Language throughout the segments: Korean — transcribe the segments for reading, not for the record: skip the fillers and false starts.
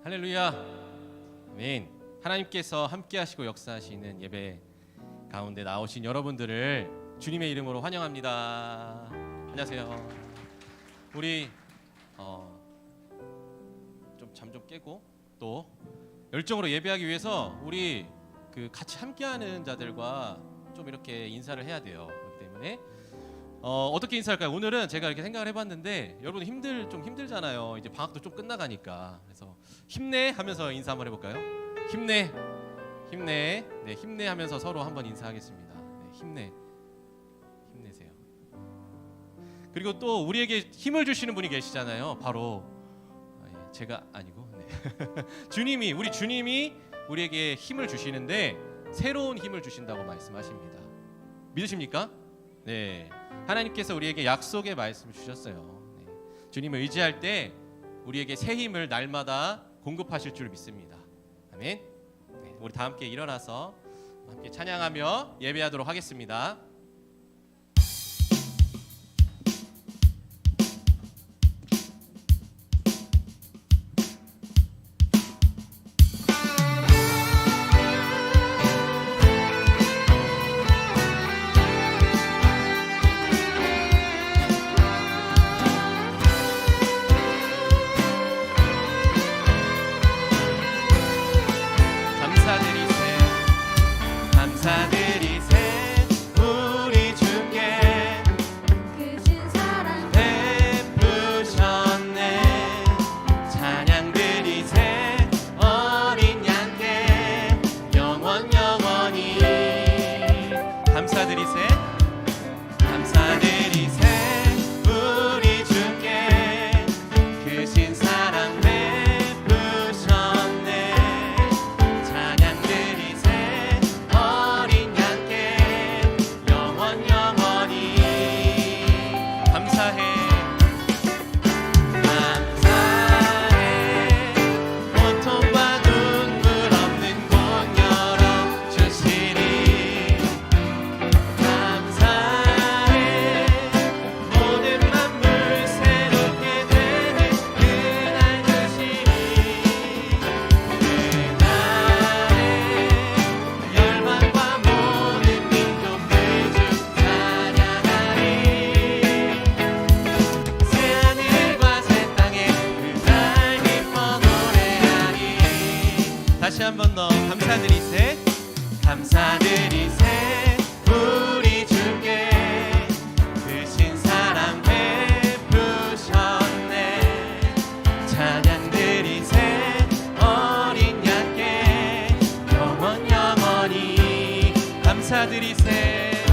할렐루야. 아멘. 하나님께서 함께 하시고 역사하시는 예배 가운데 나오신 여러분들을 주님의 이름으로 환영합니다. 안녕하세요. 우리 좀 잠 좀 깨고 또 열정으로 예배하기 위해서 우리 같이 함께하는 자들과 좀 이렇게 인사를 해야 돼요. 그렇기 때문에 어떻게 인사할까요? 오늘은 제가 이렇게 생각을 해봤는데 여러분 좀 힘들잖아요. 이제 방학도 좀 끝나가니까. 그래서 힘내 하면서 인사 한번 해볼까요? 힘내, 힘내, 네, 힘내 하면서 서로 한번 인사하겠습니다. 네, 힘내세요. 그리고 또 우리에게 힘을 주시는 분이 계시잖아요. 바로 제가 아니고 주님이 우리에게 힘을 주시는데 새로운 힘을 주신다고 말씀하십니다. 믿으십니까? 네, 하나님께서 우리에게 약속의 말씀을 주셨어요. 네. 주님을 의지할 때 우리에게 새 힘을 날마다 공급하실 줄 믿습니다. 아멘. 네, 우리 다 함께 일어나서 함께 찬양하며 예배하도록 하겠습니다. 다시 한 번 더 감사드리세, 감사드리세. 우리 주께 크신 사랑 베푸셨네. 찬양드리세. 어린 양께 영원히 감사드리세,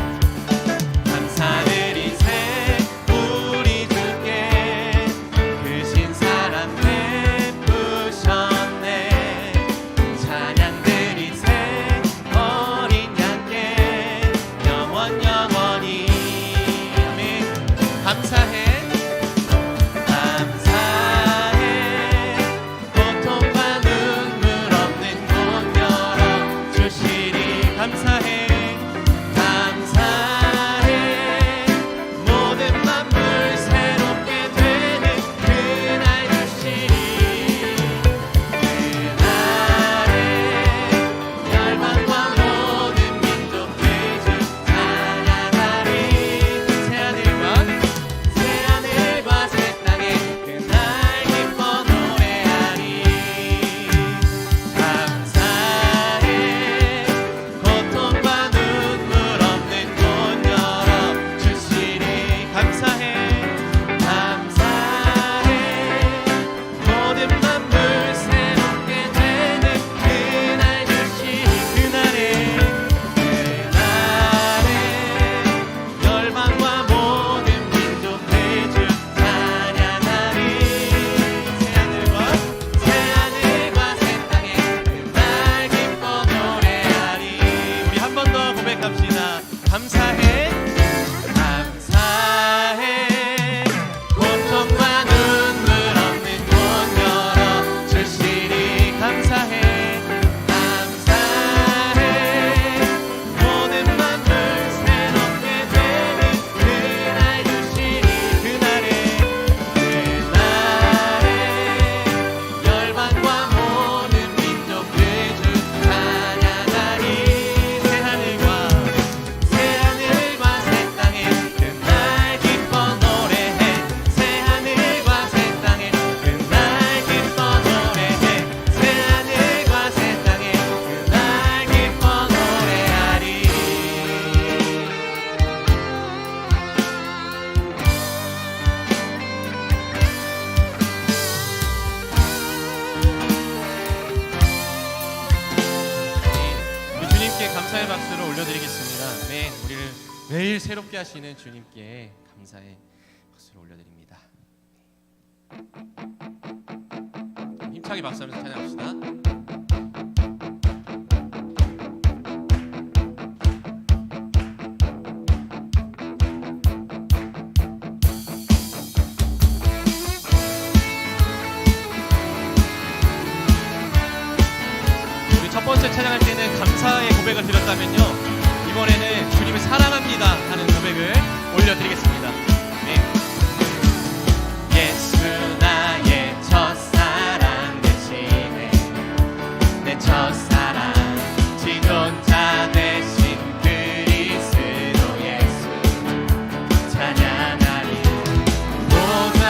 감사드리세. 우리 주께 크신 사랑 베푸셨네. 감사해, 감사해. 고통과 눈물 없는 곳 열어주시리. 감사해, 감사해. 모든 만물 새롭게 되는 그날 주시리. 그날에 열방과 모든 민족 그 주 찬양하리. 새하늘과 새롭게 하시는 주님께 감사의 박수를 올려드립니다. 힘차게 박수하면서 찬양합시다. 첫 번째 찬양할 때는 감사의 고백을 드렸다면요, 이번에는 주님을 사랑합니다 하는 고백을 올려드리겠습니다. 네. 예수 나의 첫사랑 대신에 내 첫사랑 지존자 대신 그리스도 예수 찬양하리. 보좌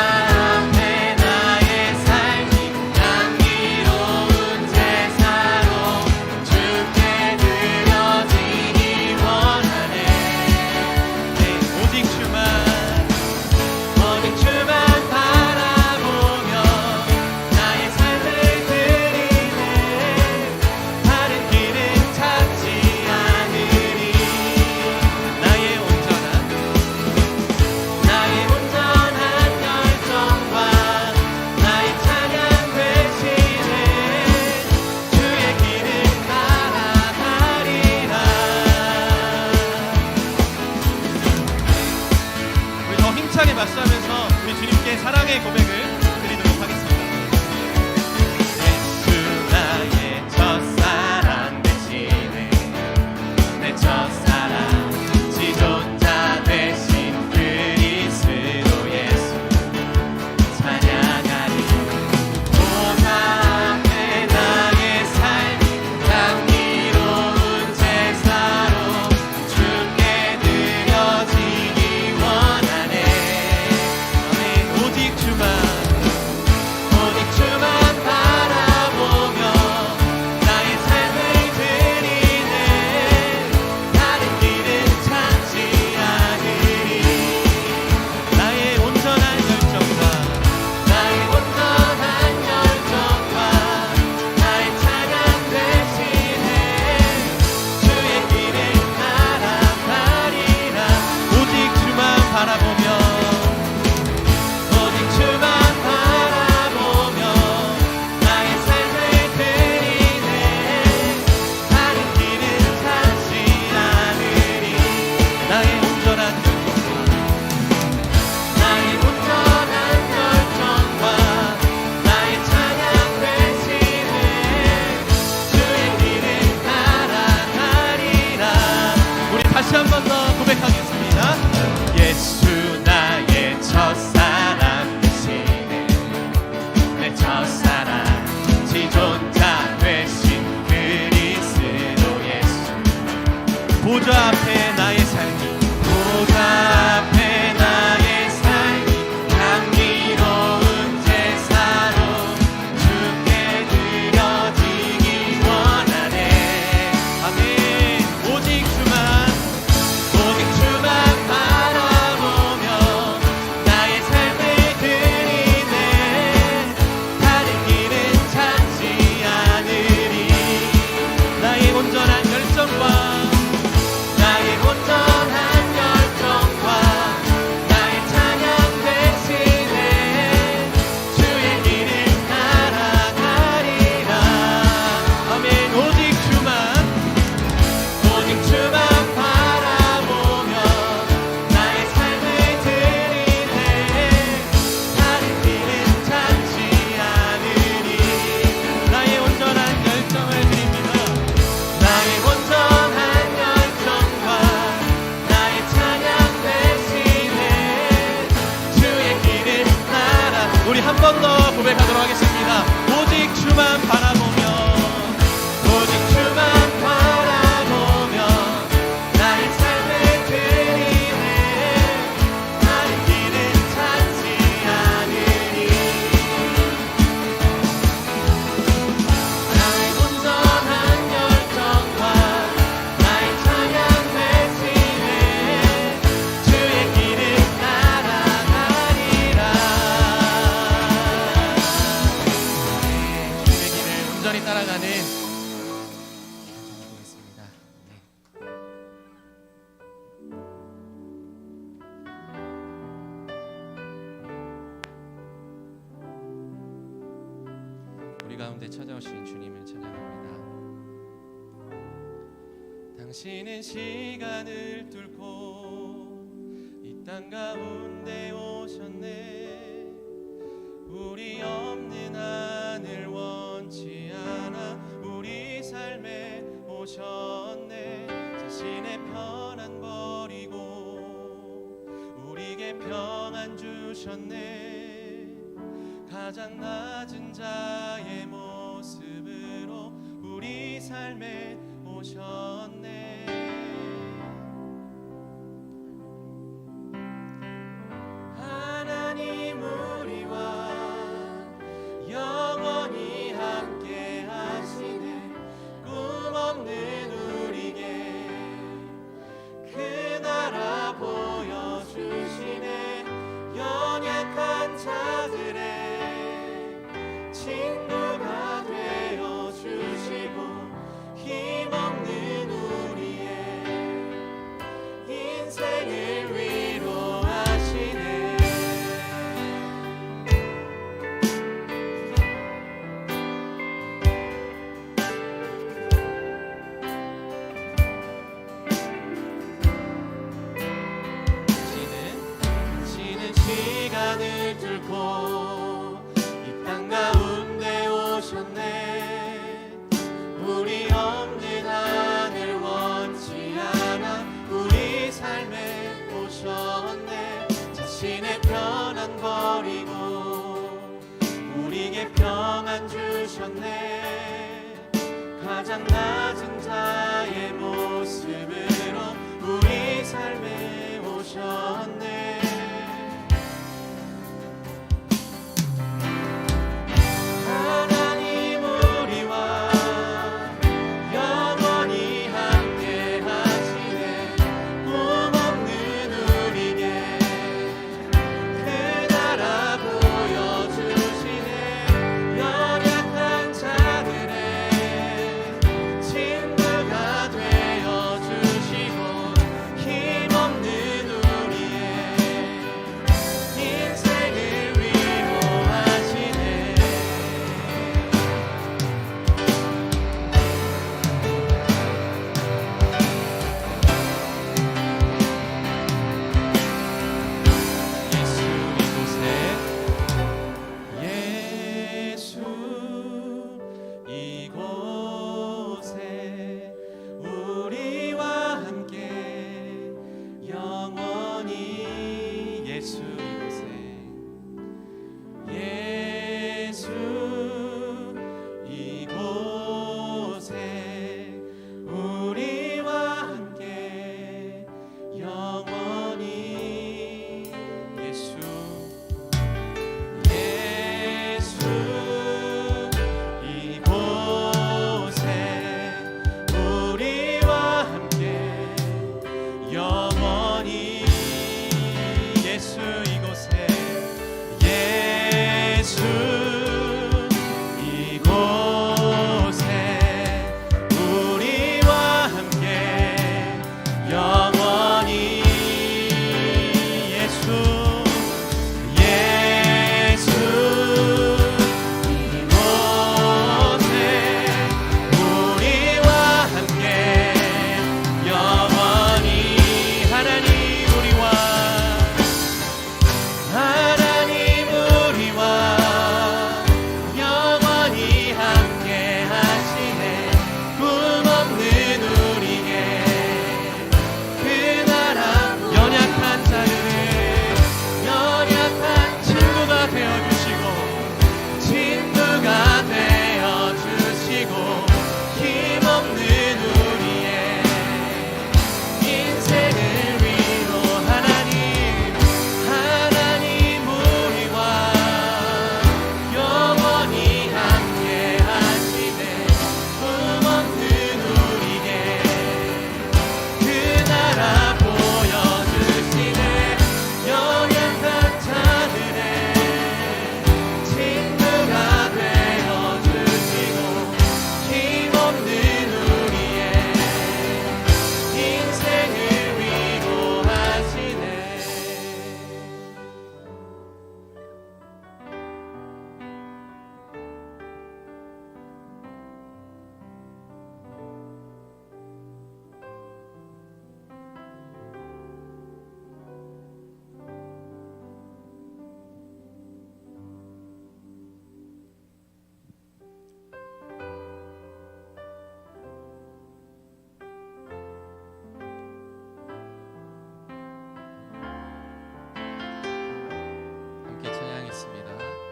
앞에 나의 삶이 향기로운 제사로 주께 드려지기 원하네. 네, 오직 주만 바라보며 나의 삶을 드리네. 다른 길은 찾지 않으리. 나의 온전한 열정과 나의 찬양 대신에 주의 길을 따라가리라. 우리 더 힘차게 박수하면서 우리 주님께 사랑의 고백을 드리도록 하겠습니다. 예수 나의 첫사랑 대신에 내 첫사랑 지존자 대신 그리스도 예수 찬양하리. 보좌 앞에 나의 삶이 향기로운 제사로 주께 드려지기 원하네. 아멘. 오직 주만 바라보며 나의 삶을 드리네. 다른 길은 찾지 않으리. 나의 온전한 열정과 나의 찬양 대신에 주의 길을 따라가리라. 오직 주만 바라보며 나의 삶을 드리네. 다른 길은 찾지 않으리. 나의 온전한 열정과 나의 찬양 대신에 주의 길을 따라가리라. 우리 다시 한 번 더 고백하겠습니다. 예수 나의 첫사랑 대신에 내 첫사랑 지존자 되신 그리스도 예수. 보좌 앞에 나의 삶이 향기로운 제사로 주께 드려지기 원하네. 아멘. 오직 주만 바라보며 나의 삶을 드리네. 다른 길은 찾지 않으리. 나의 온전한 열정과 나의 찬양 대신에 주의 길을 따라가리라. 아멘. 오직 주만 바라보며 나의 삶을 드리네. 다른 길은 찾지 않으리. 나의 온전한 열정을 드립니다. 나의 온전한 열정과 나의 찬양 대신에 주의 길을 따라. 우리 한 번 더 고백하도록 하겠습니다. 오직 주만 바라보며 나의 삶을 드리네. 다른 길은 찾지 않으리. 나의 온전한 열정과 나의 찬양 대신에 주의 길을 따라가리라. 주의 길을 우리 가운데 찾아오신 주님을 찬양합니다. 당신은 시간을 뚫고 이 땅 가운데 오셨네. 우리 없는 하늘 원치 않아 우리 삶에 오셨네. 자신의 편안 버리고 우리에게 평안 주셨네. 가장 낮은 자의 모습으로 우리 삶에 오셨네. 하나님 우리와 영원히 함께 하시네. 꿈 없는 우리에게 그 나라 보여주시네. 연약한 자들의 친구가 되어주시고 힘없는 우리의 인생을 위로하시네. 당신은 시간을 뚫고 이 땅 가운데 오셨네. 우리 없는 하늘 원치 않아 우리 삶에 오셨네. 자신의 편안 버리고 우리에게 평안 주셨네. 가장 낮은 자의 모습으로 우리 삶에 오셨네. 하나님 우리와 영원히 함께 하시네. 꿈 없는 우리에게 그 나라 보여주시네. 연약한 자들의 친구가 되어주시고 힘없는 우리의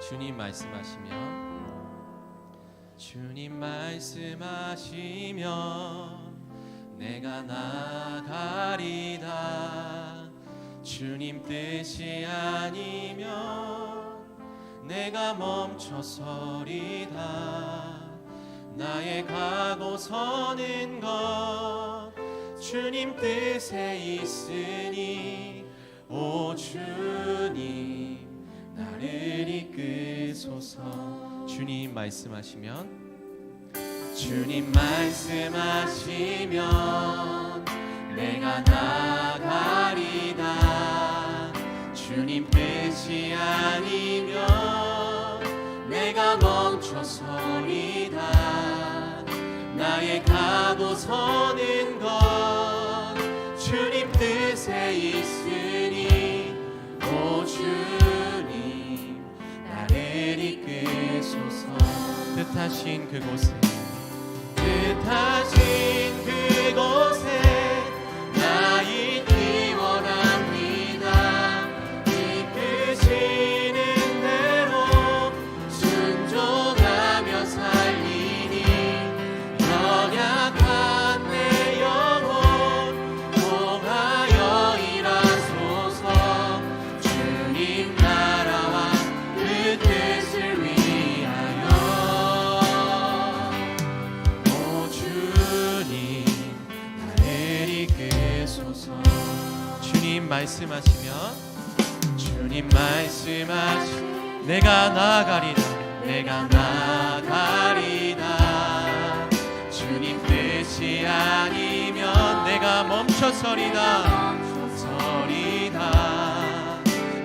주님 말씀하시면 내가 나가리다. 주님 뜻이 아니면 내가 멈춰서리다. 나의 가고 서는 것 주님 뜻에 있으니 오 주님 나를 이끄소서. 주님 말씀하시면 내가 나가리다. 주님 뜻이 아니면 내가 멈춰서리다. 나의 가고 서는 것 주님 뜻에 있으니 오 주님 나를 이끄소서. 뜻하신 그곳에 나 있기 원합니다. 이끄시는 대로 순종하며 살리니 연약한 내 영혼 통하여 일하소서. 주님 나라와 그 뜻을 위하여 오 주님 나를 이끄소서. 주님 말씀하시면 내가 나가리다. 주님 뜻이 아니면 내가 멈춰서리다.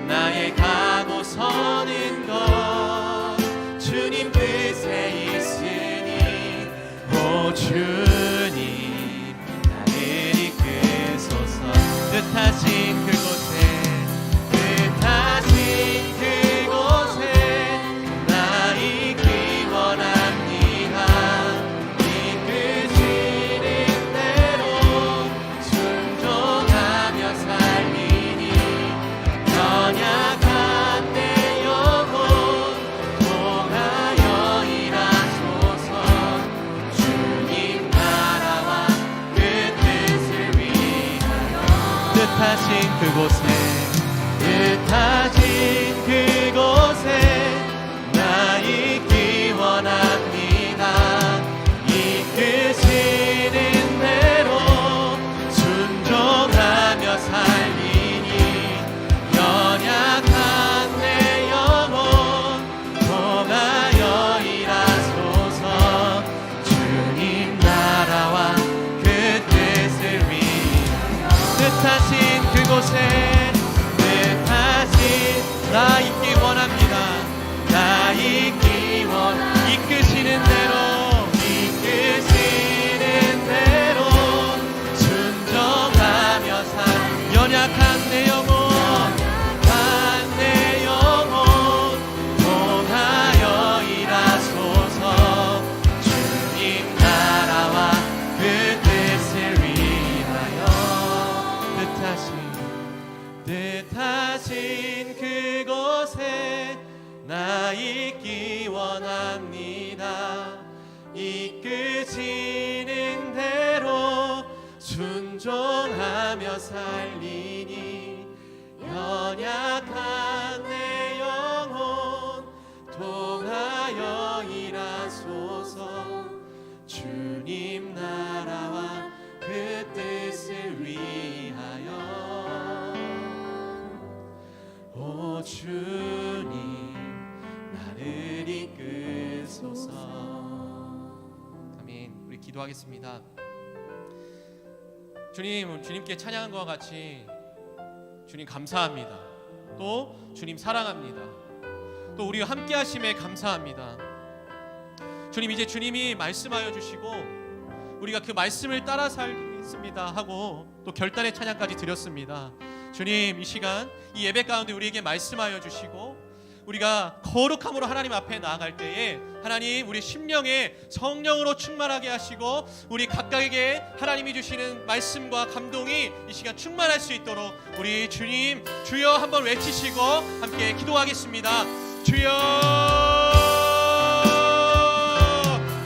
나의 가고 서는 것 주님 뜻에 있으니 오 주님 나를 이끄소서. 뜻하신 그곳에 나 있기 원합니다. 이끄시는 대로 순종하며 살리니 연약한 내 영혼 통하여 일하소서. 주님 나라와 그 뜻을 위하여 뜻하신 그곳에 나 있기 원합니다. 이끄시는 대로 순종하며 살리니 연약한 내 영혼 통하여 일하소서. 주님 나라와 그 뜻을 위하여 뜻하신 그곳에 나 있기 원합니다. 나 있기 이끄시는 대로 순종하며 살 연약한 내 영혼 통하여 일하소서. 주님 나라와 그 뜻을 위하여 뜻하신 그곳에 나 있기 원합니다. 이끄시는 대로 순종하며 살리니 연약한 내 영혼 통하여 일하소서. 주님 나라와 그 뜻을 위하여 오 주님 나를 이끄소서. 아멘. 우리 기도하겠습니다. 주님께 찬양한 것과 같이 주님 감사합니다. 또 주님 사랑합니다. 또 우리와 함께 하심에 감사합니다. 주님, 이제 주님이 말씀하여 주시고 우리가 그 말씀을 따라 살겠습니다 하고 또 결단의 찬양까지 드렸습니다. 주님, 이 시간 이 예배 가운데 우리에게 말씀하여 주시고 우리가 거룩함으로 하나님 앞에 나아갈 때에 하나님 우리 심령에 성령으로 충만하게 하시고 우리 각각에게 하나님이 주시는 말씀과 감동이 이 시간 충만할 수 있도록 우리 주님 주여 한번 외치시고 함께 기도하겠습니다. 주여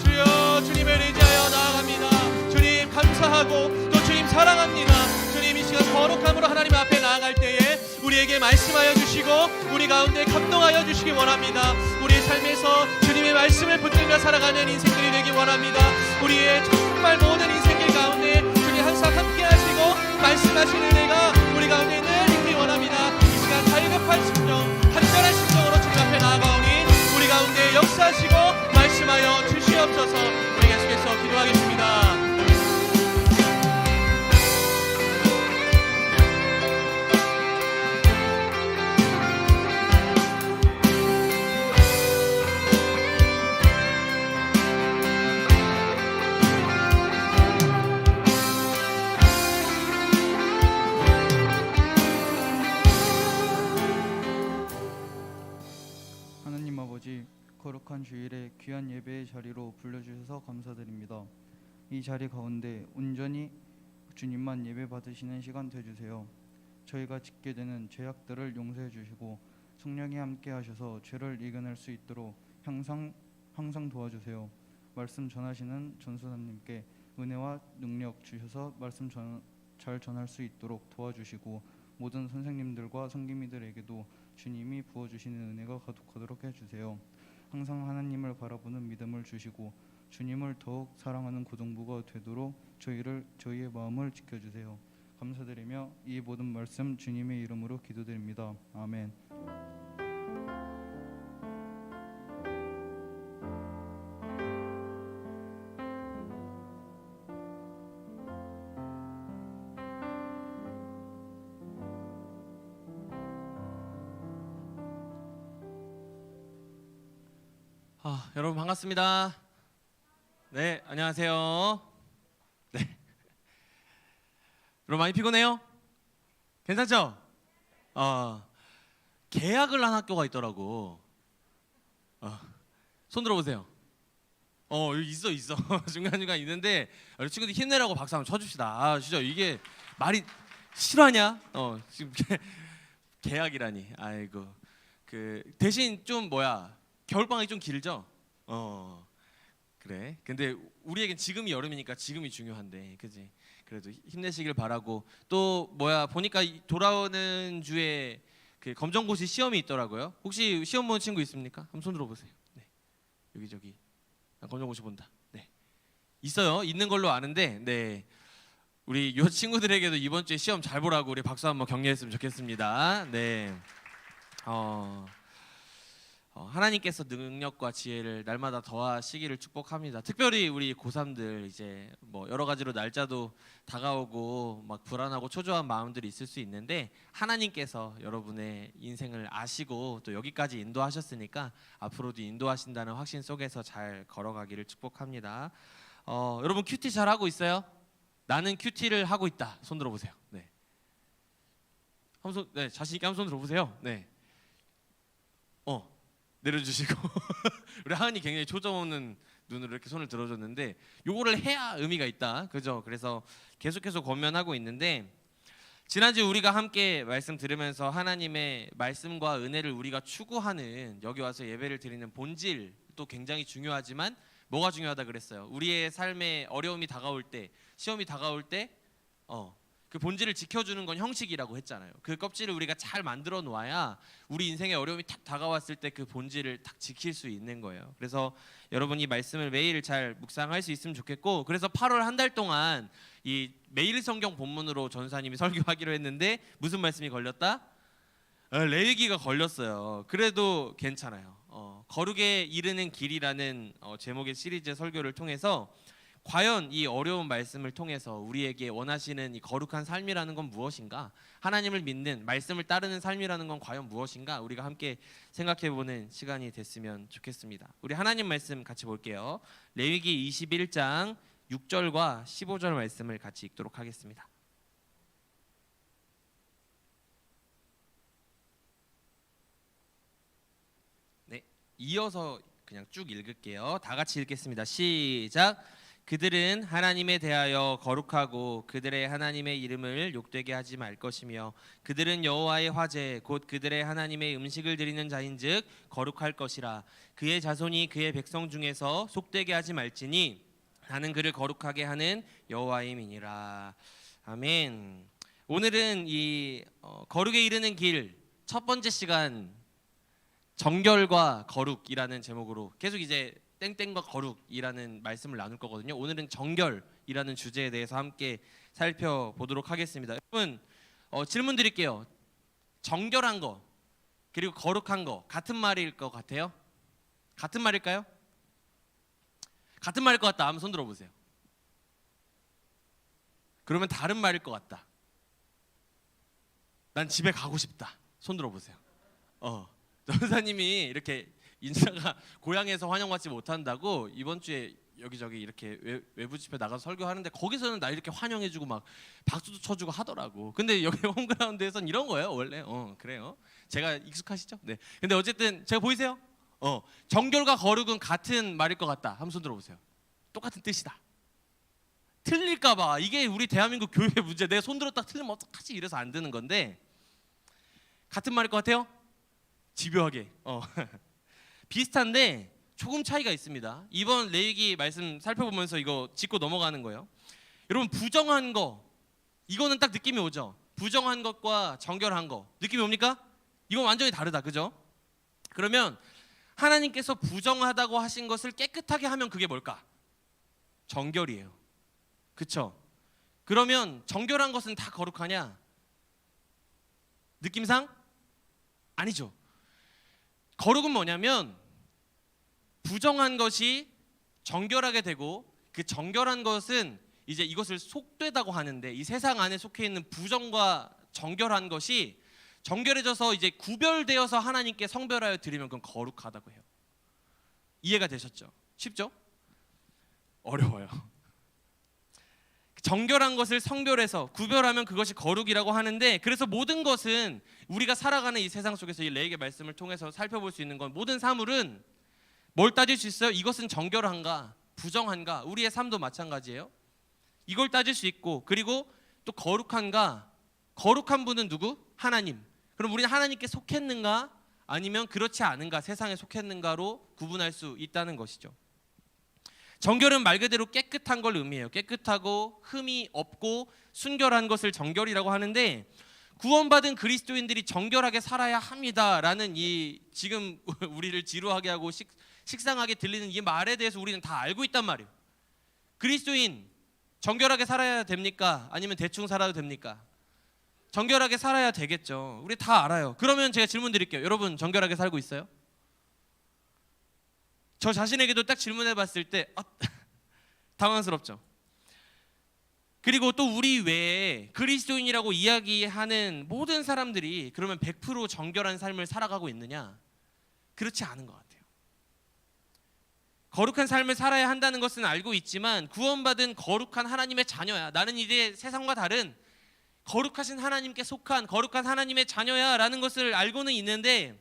주여 주님을 의지하여 나아갑니다. 주님 감사하고 또 주님 사랑합니다. 주님 이 시간 거룩함으로 하나님 앞에 나아갈 때에 우리에게 말씀하여 주시고 우리 가운데 감동하여 주시기 원합니다. 우리의 삶에서 주님의 말씀을 붙들며 살아가는 인생들이 되기 원합니다. 우리의 정말 모든 인생길 가운데 주님 항상 함께 하시고 말씀하시는 은혜가 우리 가운데 늘 있기 원합니다. 이 시간 다이급한 심정, 간절한 심정으로 주님 앞에 나아가오니 우리 가운데 역사하시고 말씀하여 주시옵소서. 우리 계속해서 기도하겠습니다. 하나님 아버지, 거룩한 주일에 귀한 예배의 자리로 불러주셔서 감사드립니다. 이 자리 가운데 온전히 주님만 예배 받으시는 시간 되주세요. 저희가 짓게 되는 죄악들을 용서해 주시고 성령이 함께 하셔서 죄를 이겨낼 수 있도록 항상 도와주세요. 말씀 전하시는 전수사님께 은혜와 능력 주셔서 말씀 잘 전할 수 있도록 도와주시고 모든 선생님들과 성기미들에게도 주님이 부어주시는 은혜가 가득하도록 해주세요. 항상 하나님을 바라보는 믿음을 주시고 주님을 더욱 사랑하는 고등부가 되도록 저희의 마음을 지켜주세요. 감사드리며 이 모든 말씀 주님의 이름으로 기도드립니다. 아멘. 여러분 반갑습니다. 네, 안녕하세요. 네. 여러분 많이 피곤해요? 괜찮죠? 계약을 한 학교가 있더라고. 손 들어보세요. 여기 있어. 중간중간 있는데 우리 친구들 힘내라고 박수 한번 쳐줍시다. 진짜 이게 말이 실화냐? 지금 계약이라니. 아이고. 그 대신 좀 겨울방학이 좀 길죠? 그래. 근데 우리에겐 지금이 여름이니까 지금이 중요한데, 그지? 그래도 힘내시길 바라고. 또 보니까 돌아오는 주에 그 검정고시 시험이 있더라고요. 혹시 시험 보는 친구 있습니까? 한번 손 들어보세요. 네. 여기 검정고시 본다. 네. 있어요. 있는 걸로 아는데, 네. 우리 요 친구들에게도 이번 주에 시험 잘 보라고 우리 박수 한번 격려했으면 좋겠습니다. 네. 하나님께서 능력과 지혜를 날마다 더하시기를 축복합니다. 특별히 우리 고3들 이제 여러 가지로 날짜도 다가오고 막 불안하고 초조한 마음들이 있을 수 있는데 하나님께서 여러분의 인생을 아시고 또 여기까지 인도하셨으니까 앞으로도 인도하신다는 확신 속에서 잘 걸어가기를 축복합니다. 여러분 큐티 잘 하고 있어요? 나는 큐티를 하고 있다. 손 들어보세요. 네. 네, 자신 있게 한번 손 들어보세요. 네. 내려주시고 우리 하은이 굉장히 초점 없는 눈으로 이렇게 손을 들어줬는데 요거를 해야 의미가 있다, 그죠? 그래서 계속해서 권면하고 있는데 지난주 우리가 함께 말씀 들으면서 하나님의 말씀과 은혜를 우리가 추구하는 여기 와서 예배를 드리는 본질도 굉장히 중요하지만 뭐가 중요하다 그랬어요? 우리의 삶에 어려움이 다가올 때, 시험이 다가올 때 그 본질을 지켜주는 건 형식이라고 했잖아요. 그 껍질을 우리가 잘 만들어 놓아야 우리 인생에 어려움이 탁 다가왔을 때 그 본질을 탁 지킬 수 있는 거예요. 그래서 여러분이 말씀을 매일 잘 묵상할 수 있으면 좋겠고, 그래서 8월 한 달 동안 이 매일 성경 본문으로 전사님이 설교하기로 했는데 무슨 말씀이 걸렸다? 레위기가 걸렸어요. 그래도 괜찮아요. 거룩에 이르는 길이라는 제목의 시리즈 설교를 통해서 과연 이 어려운 말씀을 통해서 우리에게 원하시는 이 거룩한 삶이라는 건 무엇인가? 하나님을 믿는 말씀을 따르는 삶이라는 건 과연 무엇인가? 우리가 함께 생각해보는 시간이 됐으면 좋겠습니다. 우리 하나님 말씀 같이 볼게요. 레위기 21장 6절과 15절 말씀을 같이 읽도록 하겠습니다. 네, 이어서 그냥 쭉 읽을게요. 다 같이 읽겠습니다. 시작. 그들은 하나님에 대하여 거룩하고 그들의 하나님의 이름을 욕되게 하지 말 것이며 그들은 여호와의 화제 곧 그들의 하나님의 음식을 드리는 자인즉 거룩할 것이라. 그의 자손이 그의 백성 중에서 속되게 하지 말지니 나는 그를 거룩하게 하는 여호와임이니라. 아멘. 오늘은 이 거룩에 이르는 길 첫 번째 시간, 정결과 거룩이라는 제목으로 계속 이제 땡땡과 거룩이라는 말씀을 나눌 거거든요. 오늘은 정결이라는 주제에 대해서 함께 살펴보도록 하겠습니다. 여러분, 질문 드릴게요. 정결한 거 그리고 거룩한 거 같은 말일 것 같아요? 같은 말일까요? 같은 말일 것 같다. 한번 손 들어보세요. 그러면 다른 말일 것 같다. 난 집에 가고 싶다. 손 들어보세요. 전사님이 이렇게 인사가 고향에서 환영받지 못한다고 이번 주에 여기저기 이렇게 외부 집회 나가서 설교하는데 거기서는 나 이렇게 환영해주고 막 박수도 쳐주고 하더라고. 근데 여기 홈그라운드에서는 이런 거예요 원래. 그래요. 제가 익숙하시죠? 네. 근데 어쨌든 제가 보이세요? 정결과 거룩은 같은 말일 것 같다. 한번 손 들어보세요. 똑같은 뜻이다. 틀릴까봐 이게 우리 대한민국 교회 문제. 내가 손 들었다 틀리면 어떡하지 이래서 안 되는 건데 같은 말일 것 같아요? 집요하게. 비슷한데 조금 차이가 있습니다. 이번 레위기 말씀 살펴보면서 이거 짚고 넘어가는 거예요. 여러분, 부정한 거 이거는 딱 느낌이 오죠. 부정한 것과 정결한 거 느낌이 옵니까? 이건 완전히 다르다, 그죠? 그러면 하나님께서 부정하다고 하신 것을 깨끗하게 하면 그게 뭘까? 정결이에요. 그쵸? 그러면 정결한 것은 다 거룩하냐? 느낌상? 아니죠. 거룩은 뭐냐면 부정한 것이 정결하게 되고 그 정결한 것은 이제 이것을 속되다고 하는데 이 세상 안에 속해 있는 부정과 정결한 것이 정결해져서 이제 구별되어서 하나님께 성별하여 드리면 그건 거룩하다고 해요. 이해가 되셨죠? 쉽죠? 어려워요. 정결한 것을 성별해서 구별하면 그것이 거룩이라고 하는데, 그래서 모든 것은 우리가 살아가는 이 세상 속에서 이 레위기의 말씀을 통해서 살펴볼 수 있는 건 모든 사물은 뭘 따질 수 있어요? 이것은 정결한가 부정한가? 우리의 삶도 마찬가지예요. 이걸 따질 수 있고, 그리고 또 거룩한가? 거룩한 분은 누구? 하나님. 그럼 우리는 하나님께 속했는가 아니면 그렇지 않은가, 세상에 속했는가로 구분할 수 있다는 것이죠. 정결은 말 그대로 깨끗한 걸 의미해요. 깨끗하고 흠이 없고 순결한 것을 정결이라고 하는데, 구원받은 그리스도인들이 정결하게 살아야 합니다라는 이 지금 우리를 지루하게 하고 식상하게 들리는 이 말에 대해서 우리는 다 알고 있단 말이에요. 그리스도인 정결하게 살아야 됩니까? 아니면 대충 살아도 됩니까? 정결하게 살아야 되겠죠. 우리 다 알아요. 그러면 제가 질문 드릴게요. 여러분 정결하게 살고 있어요? 저 자신에게도 딱 질문해 봤을 때 당황스럽죠. 그리고 또 우리 외에 그리스도인이라고 이야기하는 모든 사람들이 그러면 100% 정결한 삶을 살아가고 있느냐? 그렇지 않은 것 같아요. 거룩한 삶을 살아야 한다는 것은 알고 있지만 구원받은 거룩한 하나님의 자녀야. 나는 이제 세상과 다른 거룩하신 하나님께 속한 거룩한 하나님의 자녀야 라는 것을 알고는 있는데,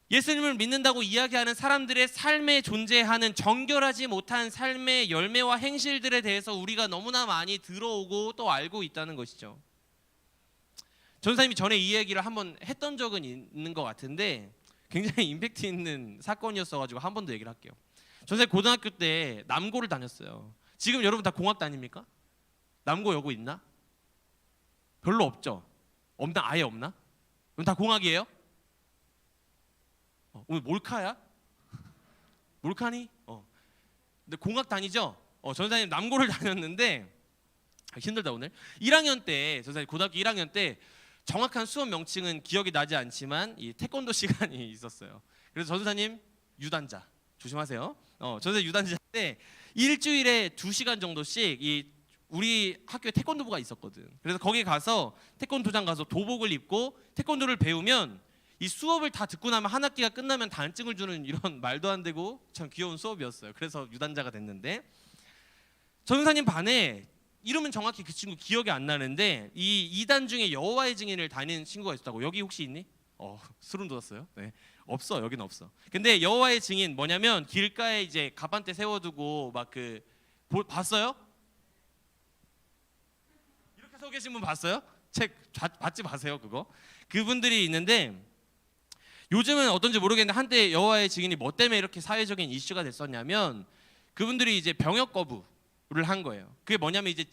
예수님을 믿는다고 이야기하는 사람들의 삶에 존재하는 정결하지 못한 삶의 열매와 행실들에 대해서 우리가 너무나 많이 들어오고 또 알고 있다는 것이죠. 전사님이 전에 이 얘기를 한번 했던 적은 있는 것 같은데 굉장히 임팩트 있는 사건이었어가지고 한 번 더 얘기를 할게요. 전사님 고등학교 때 남고를 다녔어요. 지금 여러분 다 공학 다닙니까? 남고 여고 있나? 별로 없죠? 없나? 아예 없나? 그럼 다 공학이에요? 오늘 몰카야? 몰카니? 근데 공학 다니죠? 전사님 남고를 다녔는데 힘들다 오늘. 1학년 때 전사님 고등학교 1학년 때 정확한 수업 명칭은 기억이 나지 않지만 이 태권도 시간이 있었어요. 그래서 전사님 유단자 조심하세요. 전사님 유단자인데 일주일에 2시간 정도씩 이 우리 학교에 태권도부가 있었거든. 그래서 거기 가서 태권도장 가서 도복을 입고 태권도를 배우면 이 수업을 다 듣고 나면 한 학기가 끝나면 단증을 주는 이런 말도 안 되고 참 귀여운 수업이었어요. 그래서 유단자가 됐는데, 전사님 반에 이름은 정확히 그 친구 기억이 안 나는데 이 2단 중에 여호와의 증인을 다니는 친구가 있었다고. 여기 혹시 있니? 소름 돋았어요. 네. 없어. 여기는 없어. 근데 여호와의 증인 뭐냐면 길가에 이제 가판대 세워두고 막 봤어요? 이렇게 서 계신 분 봤어요? 책 받지 마세요 그거. 그분들이 있는데 요즘은 어떤지 모르겠는데 한때 여호와의 증인이 뭐 때문에 이렇게 사회적인 이슈가 됐었냐면 그분들이 이제 병역 거부를 한 거예요. 그게 뭐냐면 이제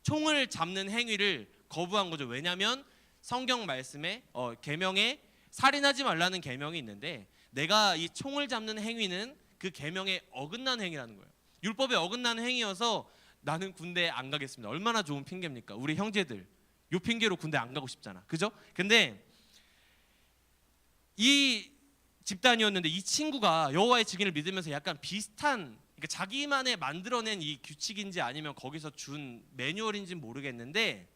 총을 잡는 행위를 거부한 거죠. 왜냐하면 성경 말씀에 계명에 살인하지 말라는 계명이 있는데 내가 이 총을 잡는 행위는 그 계명에 어긋나는 행위라는 거예요. 율법에 어긋나는 행위여서 나는 군대 안 가겠습니다. 얼마나 좋은 핑계입니까? 우리 형제들 요 핑계로 군대 안 가고 싶잖아. 그죠? 근데 이 집단이었는데 이 친구가 여호와의 증인을 믿으면서 약간 비슷한 그러니까 자기만의 만들어낸 이 규칙인지 아니면 거기서 준 매뉴얼인지 모르겠는데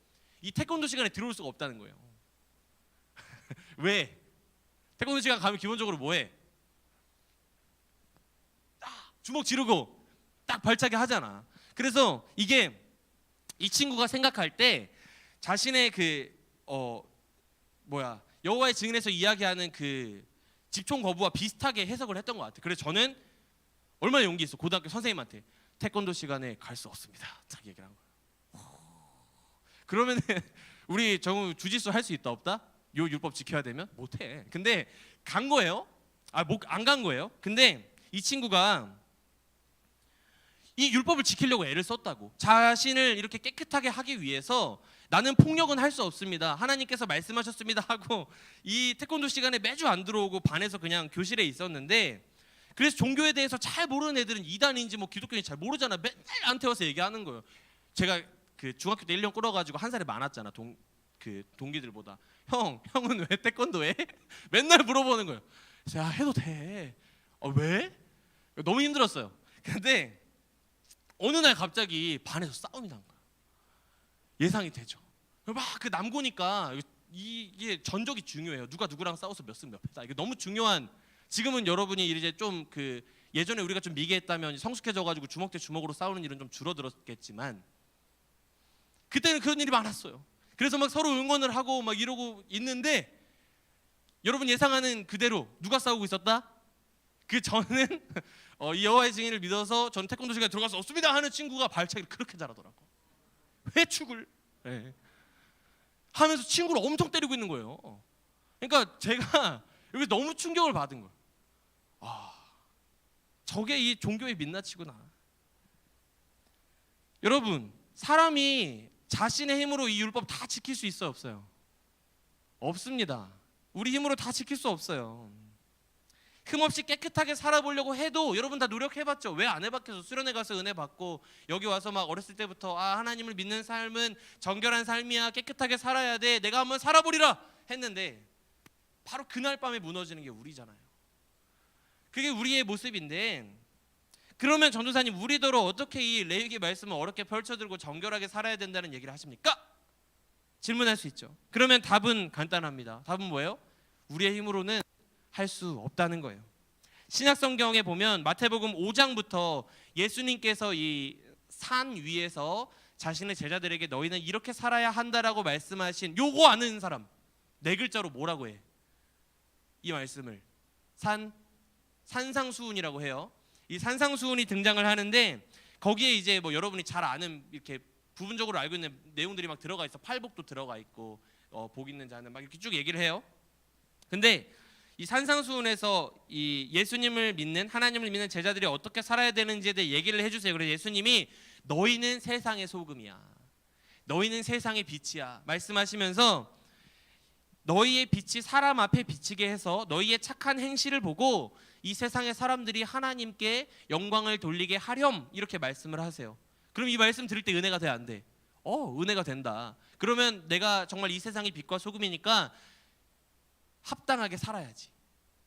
이 태권도 시간에 들어올 수가 없다는 거예요. 왜? 태권도 시간 가면 기본적으로 뭐해? 주먹 지르고 딱 발차기 하잖아. 그래서 이게 이 친구가 생각할 때 자신의 여호와의 증인에서 이야기하는 그 집총 거부와 비슷하게 해석을 했던 것 같아요. 그래서 저는 얼마나 용기 있어 고등학교 선생님한테 태권도 시간에 갈 수 없습니다. 딱 얘기를 한 거예요. 그러면은 우리 정우 주짓수 할 수 있다 없다? 요 율법 지켜야 되면 못해. 근데 간 거예요. 안 간 거예요. 근데 이 친구가 이 율법을 지키려고 애를 썼다고. 자신을 이렇게 깨끗하게 하기 위해서 나는 폭력은 할 수 없습니다. 하나님께서 말씀하셨습니다 하고 이 태권도 시간에 매주 안 들어오고 반에서 그냥 교실에 있었는데 그래서 종교에 대해서 잘 모르는 애들은 이단인지 뭐 기독교인지 잘 모르잖아. 맨날 나한테 와서 얘기하는 거예요. 제가 그 중학교 때 1년 끌어가지고 한 살이 많았잖아. 동기들보다. 형은 왜 태권도 해? 맨날 물어보는 거예요. 야 해도 돼. 왜? 너무 힘들었어요. 근데 어느 날 갑자기 반에서 싸움이 난 거야. 예상이 되죠. 막 그 남고니까 이게 전적이 중요해요. 누가 누구랑 싸워서 몇 승 몇 패다. 이게 너무 중요한. 지금은 여러분이 이제 좀 예전에 우리가 좀 미개했다면 성숙해져가지고 주먹 대 주먹으로 싸우는 일은 좀 줄어들었겠지만 그때는 그런 일이 많았어요. 그래서 막 서로 응원을 하고 막 이러고 있는데 여러분 예상하는 그대로 누가 싸우고 있었다? 저는 이 여호와의 증인을 믿어서 저는 태권도 시간에 들어갈 수 없습니다 하는 친구가 발차기를 그렇게 잘하더라고. 회축을 하면서 친구를 엄청 때리고 있는 거예요. 그러니까 제가 여기 너무 충격을 받은 거예요. 저게 이 종교의 민낯이구나. 여러분 사람이 자신의 힘으로 이 율법 다 지킬 수 있어요 없어요? 없습니다. 우리 힘으로 다 지킬 수 없어요. 흠없이 깨끗하게 살아보려고 해도 여러분 다 노력해봤죠? 왜 안 해봤겠어? 수련회 가서 은혜 받고 여기 와서 막 어렸을 때부터 하나님을 믿는 삶은 정결한 삶이야. 깨끗하게 살아야 돼. 내가 한번 살아보리라 했는데 바로 그날 밤에 무너지는 게 우리잖아요. 그게 우리의 모습인데 그러면 전도사님 우리더러 어떻게 이 레위기 말씀을 어렵게 펼쳐들고 정결하게 살아야 된다는 얘기를 하십니까? 질문할 수 있죠. 그러면 답은 간단합니다. 답은 뭐예요? 우리의 힘으로는 할 수 없다는 거예요. 신약 성경에 보면 마태복음 5장부터 예수님께서 이 산 위에서 자신의 제자들에게 너희는 이렇게 살아야 한다라고 말씀하신 요거 아는 사람 네 글자로 뭐라고 해? 이 말씀을 산상수훈이라고 해요. 이 산상수훈이 등장을 하는데 거기에 이제 뭐 여러분이 잘 아는 이렇게 부분적으로 알고 있는 내용들이 막 들어가 있어. 팔복도 들어가 있고 복 있는 자는 막 이렇게 쭉 얘기를 해요. 근데 이 산상수훈에서 이 예수님을 믿는 하나님을 믿는 제자들이 어떻게 살아야 되는지에 대해 얘기를 해주세요. 그래서 예수님이 너희는 세상의 소금이야. 너희는 세상의 빛이야. 말씀하시면서 너희의 빛이 사람 앞에 비치게 해서 너희의 착한 행실을 보고 이 세상의 사람들이 하나님께 영광을 돌리게 하렴 이렇게 말씀을 하세요. 그럼 이 말씀 들을 때 은혜가 돼 안 돼? 은혜가 된다. 그러면 내가 정말 이 세상의 빛과 소금이니까 합당하게 살아야지.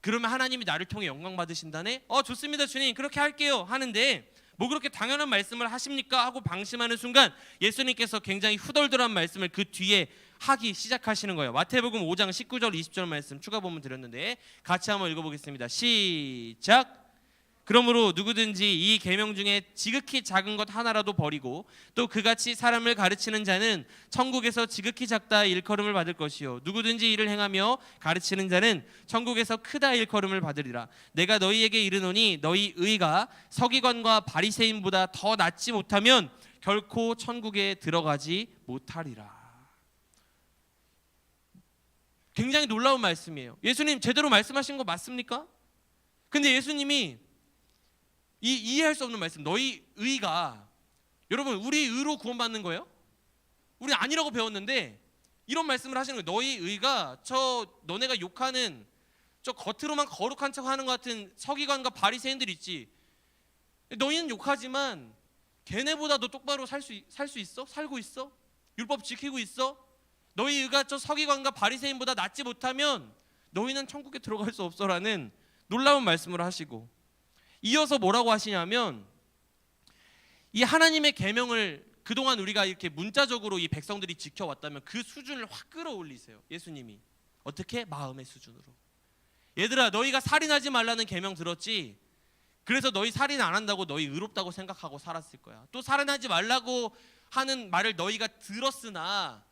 그러면 하나님이 나를 통해 영광 받으신다네. 좋습니다 주님 그렇게 할게요 하는데 뭐 그렇게 당연한 말씀을 하십니까 하고 방심하는 순간 예수님께서 굉장히 후덜덜한 말씀을 그 뒤에 하기 시작하시는 거예요. 마태복음 5장 19절 20절 말씀 추가 본문 드렸는데 같이 한번 읽어보겠습니다. 시작. 그러므로 누구든지 이 계명 중에 지극히 작은 것 하나라도 버리고 또 그같이 사람을 가르치는 자는 천국에서 지극히 작다 일컬음을 받을 것이요 누구든지 이를 행하며 가르치는 자는 천국에서 크다 일컬음을 받으리라. 내가 너희에게 이르노니 너희 의가 서기관과 바리새인보다 더 낫지 못하면 결코 천국에 들어가지 못하리라. 굉장히 놀라운 말씀이에요. 예수님 제대로 말씀하신 거 맞습니까? 근데 예수님이 이해할 수 없는 말씀, 너희 의가, 여러분 우리 의로 구원받는 거예요? 우리 아니라고 배웠는데 이런 말씀을 하시는 거예요. 너희 의가 너네가 욕하는 저 겉으로만 거룩한 척 하는 것 같은 서기관과 바리새인들 있지, 너희는 욕하지만 걔네보다 너 똑바로 살 수 있어? 살고 있어? 율법 지키고 있어? 너희 의가 저 서기관과 바리새인보다 낫지 못하면 너희는 천국에 들어갈 수 없어라는 놀라운 말씀을 하시고, 이어서 뭐라고 하시냐면 이 하나님의 계명을 그동안 우리가 이렇게 문자적으로 이 백성들이 지켜왔다면 그 수준을 확 끌어올리세요. 예수님이 어떻게? 마음의 수준으로. 얘들아, 너희가 살인하지 말라는 계명 들었지? 그래서 너희 살인 안 한다고 너희 의롭다고 생각하고 살았을 거야. 또 살인하지 말라고 하는 말을 너희가 들었으나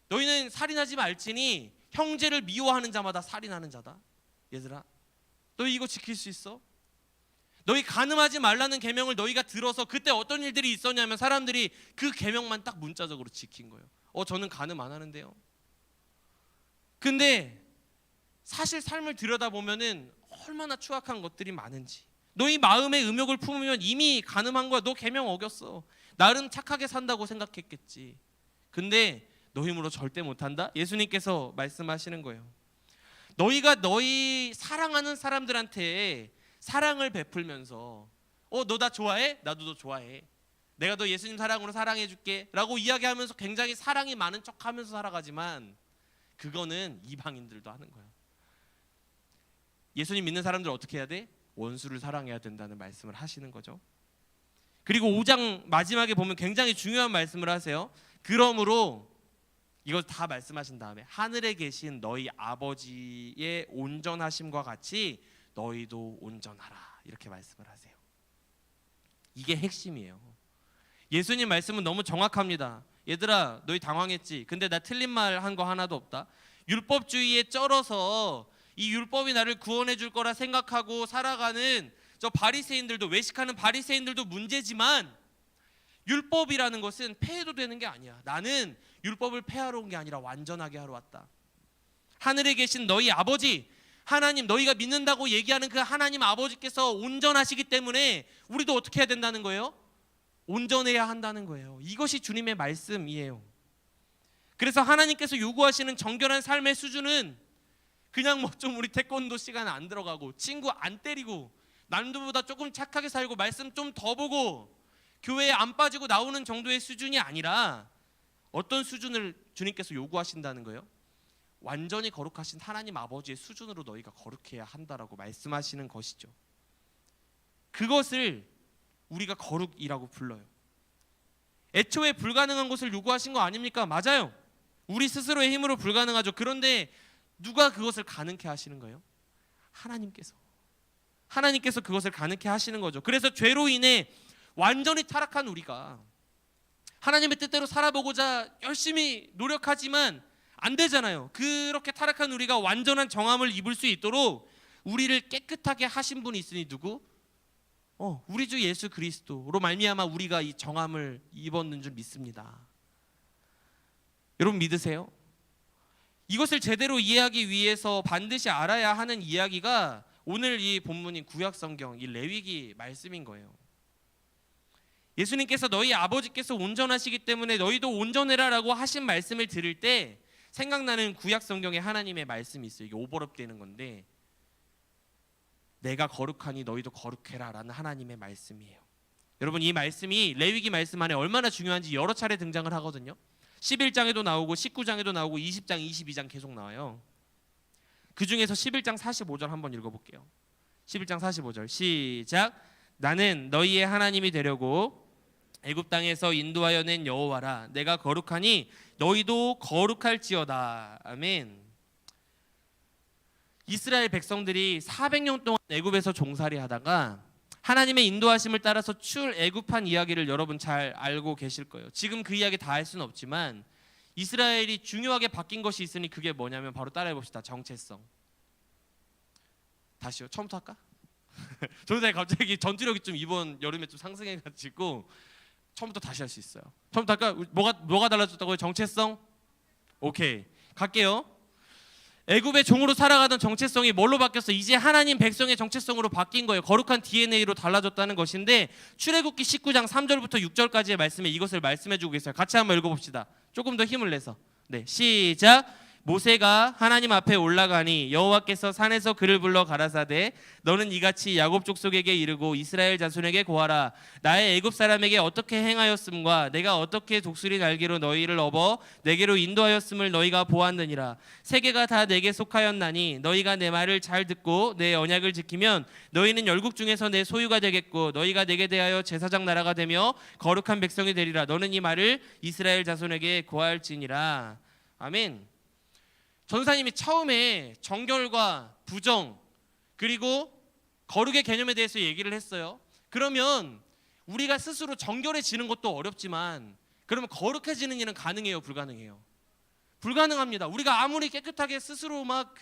너희는 살인하지 말지니 형제를 미워하는 자마다 살인하는 자다. 얘들아, 너희 이거 지킬 수 있어? 너희 간음하지 말라는 계명을 너희가 들어서 그때 어떤 일들이 있었냐면 사람들이 그 계명만 딱 문자적으로 지킨 거예요. 저는 간음 안 하는데요. 근데 사실 삶을 들여다보면은 얼마나 추악한 것들이 많은지. 너희 마음에 음욕을 품으면 이미 간음한 거야. 너 계명 어겼어. 나름 착하게 산다고 생각했겠지. 근데 너 힘으로 절대 못한다? 예수님께서 말씀하시는 거예요. 너희가 너희 사랑하는 사람들한테 사랑을 베풀면서 너 나 좋아해? 나도 너 좋아해. 내가 너 예수님 사랑으로 사랑해줄게 라고 이야기하면서 굉장히 사랑이 많은 척하면서 살아가지만 그거는 이방인들도 하는 거야. 예수님 믿는 사람들 어떻게 해야 돼? 원수를 사랑해야 된다는 말씀을 하시는 거죠. 그리고 5장 마지막에 보면 굉장히 중요한 말씀을 하세요. 그러므로 이걸 다 말씀하신 다음에 하늘에 계신 너희 아버지의 온전하심과 같이 너희도 온전하라 이렇게 말씀을 하세요. 이게 핵심이에요. 예수님 말씀은 너무 정확합니다. 얘들아, 너희 당황했지? 근데 나 틀린 말 한 거 하나도 없다. 율법주의에 쩔어서 이 율법이 나를 구원해 줄 거라 생각하고 살아가는 저 바리새인들도, 외식하는 바리새인들도 문제지만 율법이라는 것은 폐해도 되는 게 아니야. 나는 율법을 폐하러 온 게 아니라 완전하게 하러 왔다. 하늘에 계신 너희 아버지 하나님, 너희가 믿는다고 얘기하는 그 하나님 아버지께서 온전하시기 때문에 우리도 어떻게 해야 된다는 거예요? 온전해야 한다는 거예요. 이것이 주님의 말씀이에요. 그래서 하나님께서 요구하시는 정결한 삶의 수준은 그냥 뭐 좀 우리 태권도 시간 안 들어가고 친구 안 때리고 남들보다 조금 착하게 살고 말씀 좀 더 보고 교회에 안 빠지고 나오는 정도의 수준이 아니라 어떤 수준을 주님께서 요구하신다는 거예요? 완전히 거룩하신 하나님 아버지의 수준으로 너희가 거룩해야 한다라고 말씀하시는 것이죠. 그것을 우리가 거룩이라고 불러요. 애초에 불가능한 것을 요구하신 거 아닙니까? 맞아요. 우리 스스로의 힘으로 불가능하죠. 그런데 누가 그것을 가능케 하시는 거예요? 하나님께서 그것을 가능케 하시는 거죠. 그래서 죄로 인해 완전히 타락한 우리가 하나님의 뜻대로 살아보고자 열심히 노력하지만 안 되잖아요. 그렇게 타락한 우리가 완전한 정함을 입을 수 있도록 우리를 깨끗하게 하신 분이 있으니 누구? 우리 주 예수 그리스도로 말미암아 우리가 이 정함을 입었는 줄 믿습니다. 여러분 믿으세요? 이것을 제대로 이해하기 위해서 반드시 알아야 하는 이야기가 오늘 이 본문인 구약성경 이 레위기 말씀인 거예요. 예수님께서 너희 아버지께서 온전하시기 때문에 너희도 온전해라라고 하신 말씀을 들을 때 생각나는 구약성경에 하나님의 말씀이 있어요. 이게 오버랩되는 건데 내가 거룩하니 너희도 거룩해라라는 하나님의 말씀이에요. 여러분 이 말씀이 레위기 말씀 안에 얼마나 중요한지 여러 차례 등장을 하거든요. 11장에도 나오고 19장에도 나오고 20장, 22장 계속 나와요. 그 중에서 11장 45절 한번 읽어볼게요. 11장 45절 시작. 나는 너희의 하나님이 되려고 애굽 땅에서 인도하여 낸 여호와라. 내가 거룩하니 너희도 거룩할지어다. 아멘. 이스라엘 백성들이 400년 동안 애굽에서 종살이 하다가 하나님의 인도하심을 따라서 출애굽한 이야기를 여러분 잘 알고 계실 거예요. 지금 그 이야기 다 할 수는 없지만 이스라엘이 중요하게 바뀐 것이 있으니 그게 뭐냐면 바로 따라해 봅시다. 정체성. 다시요. 처음부터 할까? 저는 갑자기 전투력이 좀 이번 여름에 좀 상승해가지고 처음부터 다시 할 수 있어요. 처음부터 할까? 뭐가 달라졌다고요? 정체성? 오케이. 갈게요. 애굽의 종으로 살아가던 정체성이 뭘로 바뀌었어? 이제 하나님 백성의 정체성으로 바뀐 거예요. 거룩한 DNA로 달라졌다는 것인데 출애굽기 19장 3절부터 6절까지의 말씀에 이것을 말씀해 주고 계세요. 같이 한번 읽어봅시다. 조금 더 힘을 내서. 네, 시작. 모세가 하나님 앞에 올라가니 여호와께서 산에서 그를 불러 가라사대 너는 이같이 야곱 족속에게 이르고 이스라엘 자손에게 고하라. 나의 애굽 사람에게 어떻게 행하였음과 내가 어떻게 독수리 날개로 너희를 업어 내게로 인도하였음을 너희가 보았느니라. 세계가 다 내게 속하였나니 너희가 내 말을 잘 듣고 내 언약을 지키면 너희는 열국 중에서 내 소유가 되겠고 너희가 내게 대하여 제사장 나라가 되며 거룩한 백성이 되리라. 너는 이 말을 이스라엘 자손에게 고할지니라. 아멘. 전사님이 처음에 정결과 부정 그리고 거룩의 개념에 대해서 얘기를 했어요. 그러면 우리가 스스로 정결해지는 것도 어렵지만 그러면 거룩해지는 일은 가능해요? 불가능해요? 불가능합니다. 우리가 아무리 깨끗하게 스스로 막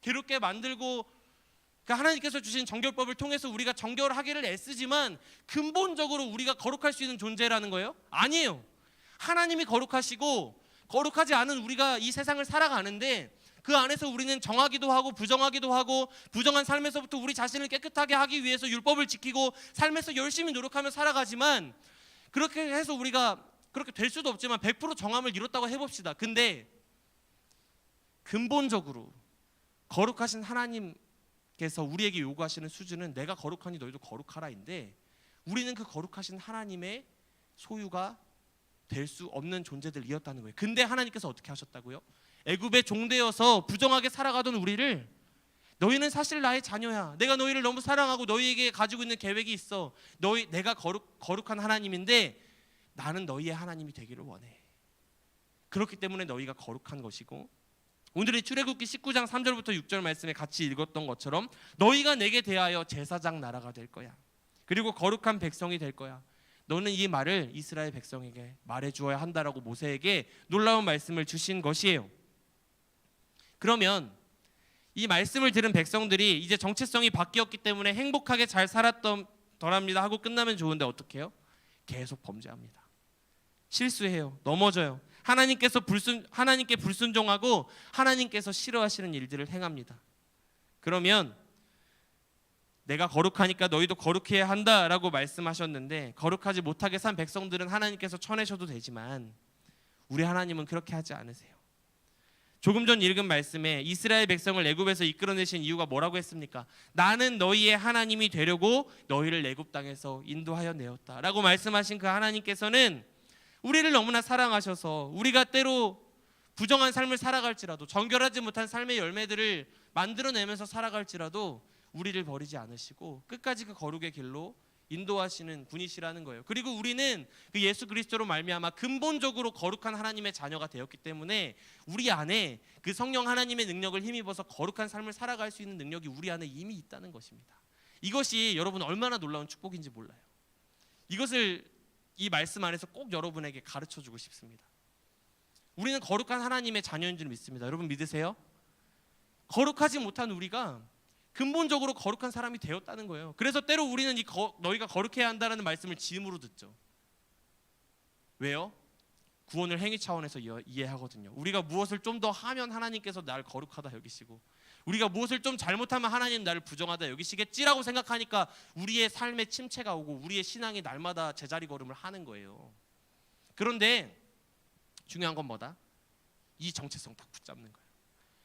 괴롭게 만들고 하나님께서 주신 정결법을 통해서 우리가 정결하기를 애쓰지만 근본적으로 우리가 거룩할 수 있는 존재라는 거예요? 아니에요. 하나님이 거룩하시고 거룩하지 않은 우리가 이 세상을 살아가는데 그 안에서 우리는 정하기도 하고 부정하기도 하고 부정한 삶에서부터 우리 자신을 깨끗하게 하기 위해서 율법을 지키고 삶에서 열심히 노력하며 살아가지만 그렇게 해서 우리가 그렇게 될 수도 없지만 100% 정함을 이뤘다고 해봅시다. 근데 근본적으로 거룩하신 하나님께서 우리에게 요구하시는 수준은 내가 거룩하니 너희도 거룩하라인데 우리는 그 거룩하신 하나님의 소유가 될 수 없는 존재들이었다는 거예요. 근데 하나님께서 어떻게 하셨다고요? 애굽의 종되어서 부정하게 살아가던 우리를 너희는 사실 나의 자녀야. 내가 너희를 너무 사랑하고 너희에게 가지고 있는 계획이 있어. 내가 거룩한 하나님인데 나는 너희의 하나님이 되기를 원해. 그렇기 때문에 너희가 거룩한 것이고 오늘의 출애굽기 19장 3절부터 6절 말씀에 같이 읽었던 것처럼 너희가 내게 대하여 제사장 나라가 될 거야. 그리고 거룩한 백성이 될 거야. 너는 이 말을 이스라엘 백성에게 말해주어야 한다라고 모세에게 놀라운 말씀을 주신 것이에요. 그러면 이 말씀을 들은 백성들이 이제 정체성이 바뀌었기 때문에 행복하게 잘 살았더랍니다 하고 끝나면 좋은데 어떻게 해요? 계속 범죄합니다. 실수해요. 넘어져요. 하나님께 불순종하고 하나님께서 싫어하시는 일들을 행합니다. 그러면 내가 거룩하니까 너희도 거룩해야 한다라고 말씀하셨는데 거룩하지 못하게 산 백성들은 하나님께서 쳐내셔도 되지만 우리 하나님은 그렇게 하지 않으세요. 조금 전 읽은 말씀에 이스라엘 백성을 애굽에서 이끌어내신 이유가 뭐라고 했습니까? 나는 너희의 하나님이 되려고 너희를 애굽 땅에서 인도하여 내었다라고 말씀하신 그 하나님께서는 우리를 너무나 사랑하셔서 우리가 때로 부정한 삶을 살아갈지라도 정결하지 못한 삶의 열매들을 만들어내면서 살아갈지라도 우리를 버리지 않으시고 끝까지 그 거룩의 길로 인도하시는 분이시라는 거예요. 그리고 우리는 그 예수 그리스도로 말미암아 근본적으로 거룩한 하나님의 자녀가 되었기 때문에 우리 안에 그 성령 하나님의 능력을 힘입어서 거룩한 삶을 살아갈 수 있는 능력이 우리 안에 이미 있다는 것입니다. 이것이 여러분 얼마나 놀라운 축복인지 몰라요. 이것을 이 말씀 안에서 꼭 여러분에게 가르쳐주고 싶습니다. 우리는 거룩한 하나님의 자녀인 줄 믿습니다. 여러분 믿으세요? 거룩하지 못한 우리가 근본적으로 거룩한 사람이 되었다는 거예요. 그래서 때로 우리는 너희가 거룩해야 한다는 말씀을 지음으로 듣죠. 왜요? 구원을 행위 차원에서 이해하거든요. 우리가 무엇을 좀 더 하면 하나님께서 나를 거룩하다 여기시고 우리가 무엇을 좀 잘못하면 하나님 나를 부정하다 여기시겠지라고 생각하니까 우리의 삶에 침체가 오고 우리의 신앙이 날마다 제자리 걸음을 하는 거예요. 그런데 중요한 건 뭐다? 이 정체성 딱 붙잡는 거예요.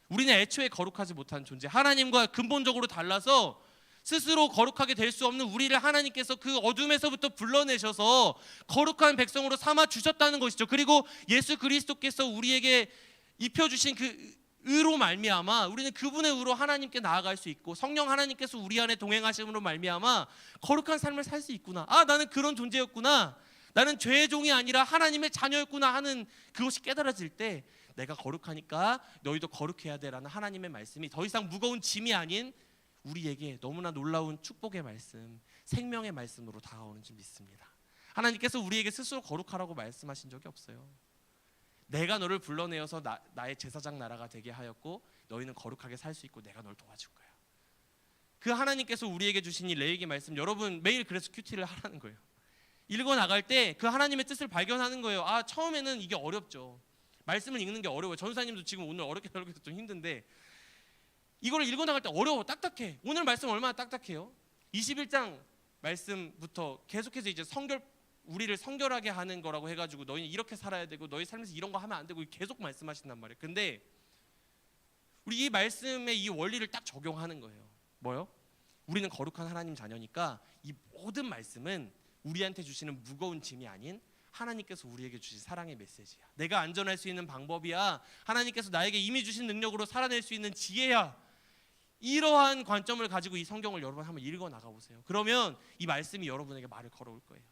우리는 애초에 거룩하지 못한 존재, 하나님과 근본적으로 달라서 스스로 거룩하게 될 수 없는 우리를 하나님께서 그 어둠에서부터 불러내셔서 거룩한 백성으로 삼아 주셨다는 것이죠. 그리고 예수 그리스도께서 우리에게 입혀주신 그 의로 말미암아 우리는 그분의 의로 하나님께 나아갈 수 있고 성령 하나님께서 우리 안에 동행하심으로 말미암아 거룩한 삶을 살 수 있구나. 나는 그런 존재였구나. 나는 죄의 종이 아니라 하나님의 자녀였구나 하는 그것이 깨달아질 때 내가 거룩하니까 너희도 거룩해야 돼라는 하나님의 말씀이 더 이상 무거운 짐이 아닌 우리에게 너무나 놀라운 축복의 말씀, 생명의 말씀으로 다가오는 줄 믿습니다. 하나님께서 우리에게 스스로 거룩하라고 말씀하신 적이 없어요. 내가 너를 불러내어서 나의 제사장 나라가 되게 하였고 너희는 거룩하게 살 수 있고 내가 널 도와줄 거야. 그 하나님께서 우리에게 주신 이 레위기 말씀, 여러분 매일 그래서 큐티를 하라는 거예요. 읽어 나갈 때 그 하나님의 뜻을 발견하는 거예요. 처음에는 이게 어렵죠. 말씀을 읽는 게 어려워요. 전사님도 지금 오늘 어렵게 좀 힘든데 이거를 읽어 나갈 때 어려워, 딱딱해. 오늘 말씀 얼마나 딱딱해요. 21장 말씀부터 계속해서 이제 우리를 성결하게 하는 거라고 해가지고 너희는 이렇게 살아야 되고 너희 삶에서 이런 거 하면 안 되고 계속 말씀하신단 말이에요. 근데 우리 이 말씀의 이 원리를 딱 적용하는 거예요. 뭐요? 우리는 거룩한 하나님 자녀니까 이 모든 말씀은 우리한테 주시는 무거운 짐이 아닌 하나님께서 우리에게 주신 사랑의 메시지야. 내가 안전할 수 있는 방법이야. 하나님께서 나에게 이미 주신 능력으로 살아낼 수 있는 지혜야. 이러한 관점을 가지고 이 성경을 여러분 한번 읽어 나가보세요. 그러면 이 말씀이 여러분에게 말을 걸어올 거예요.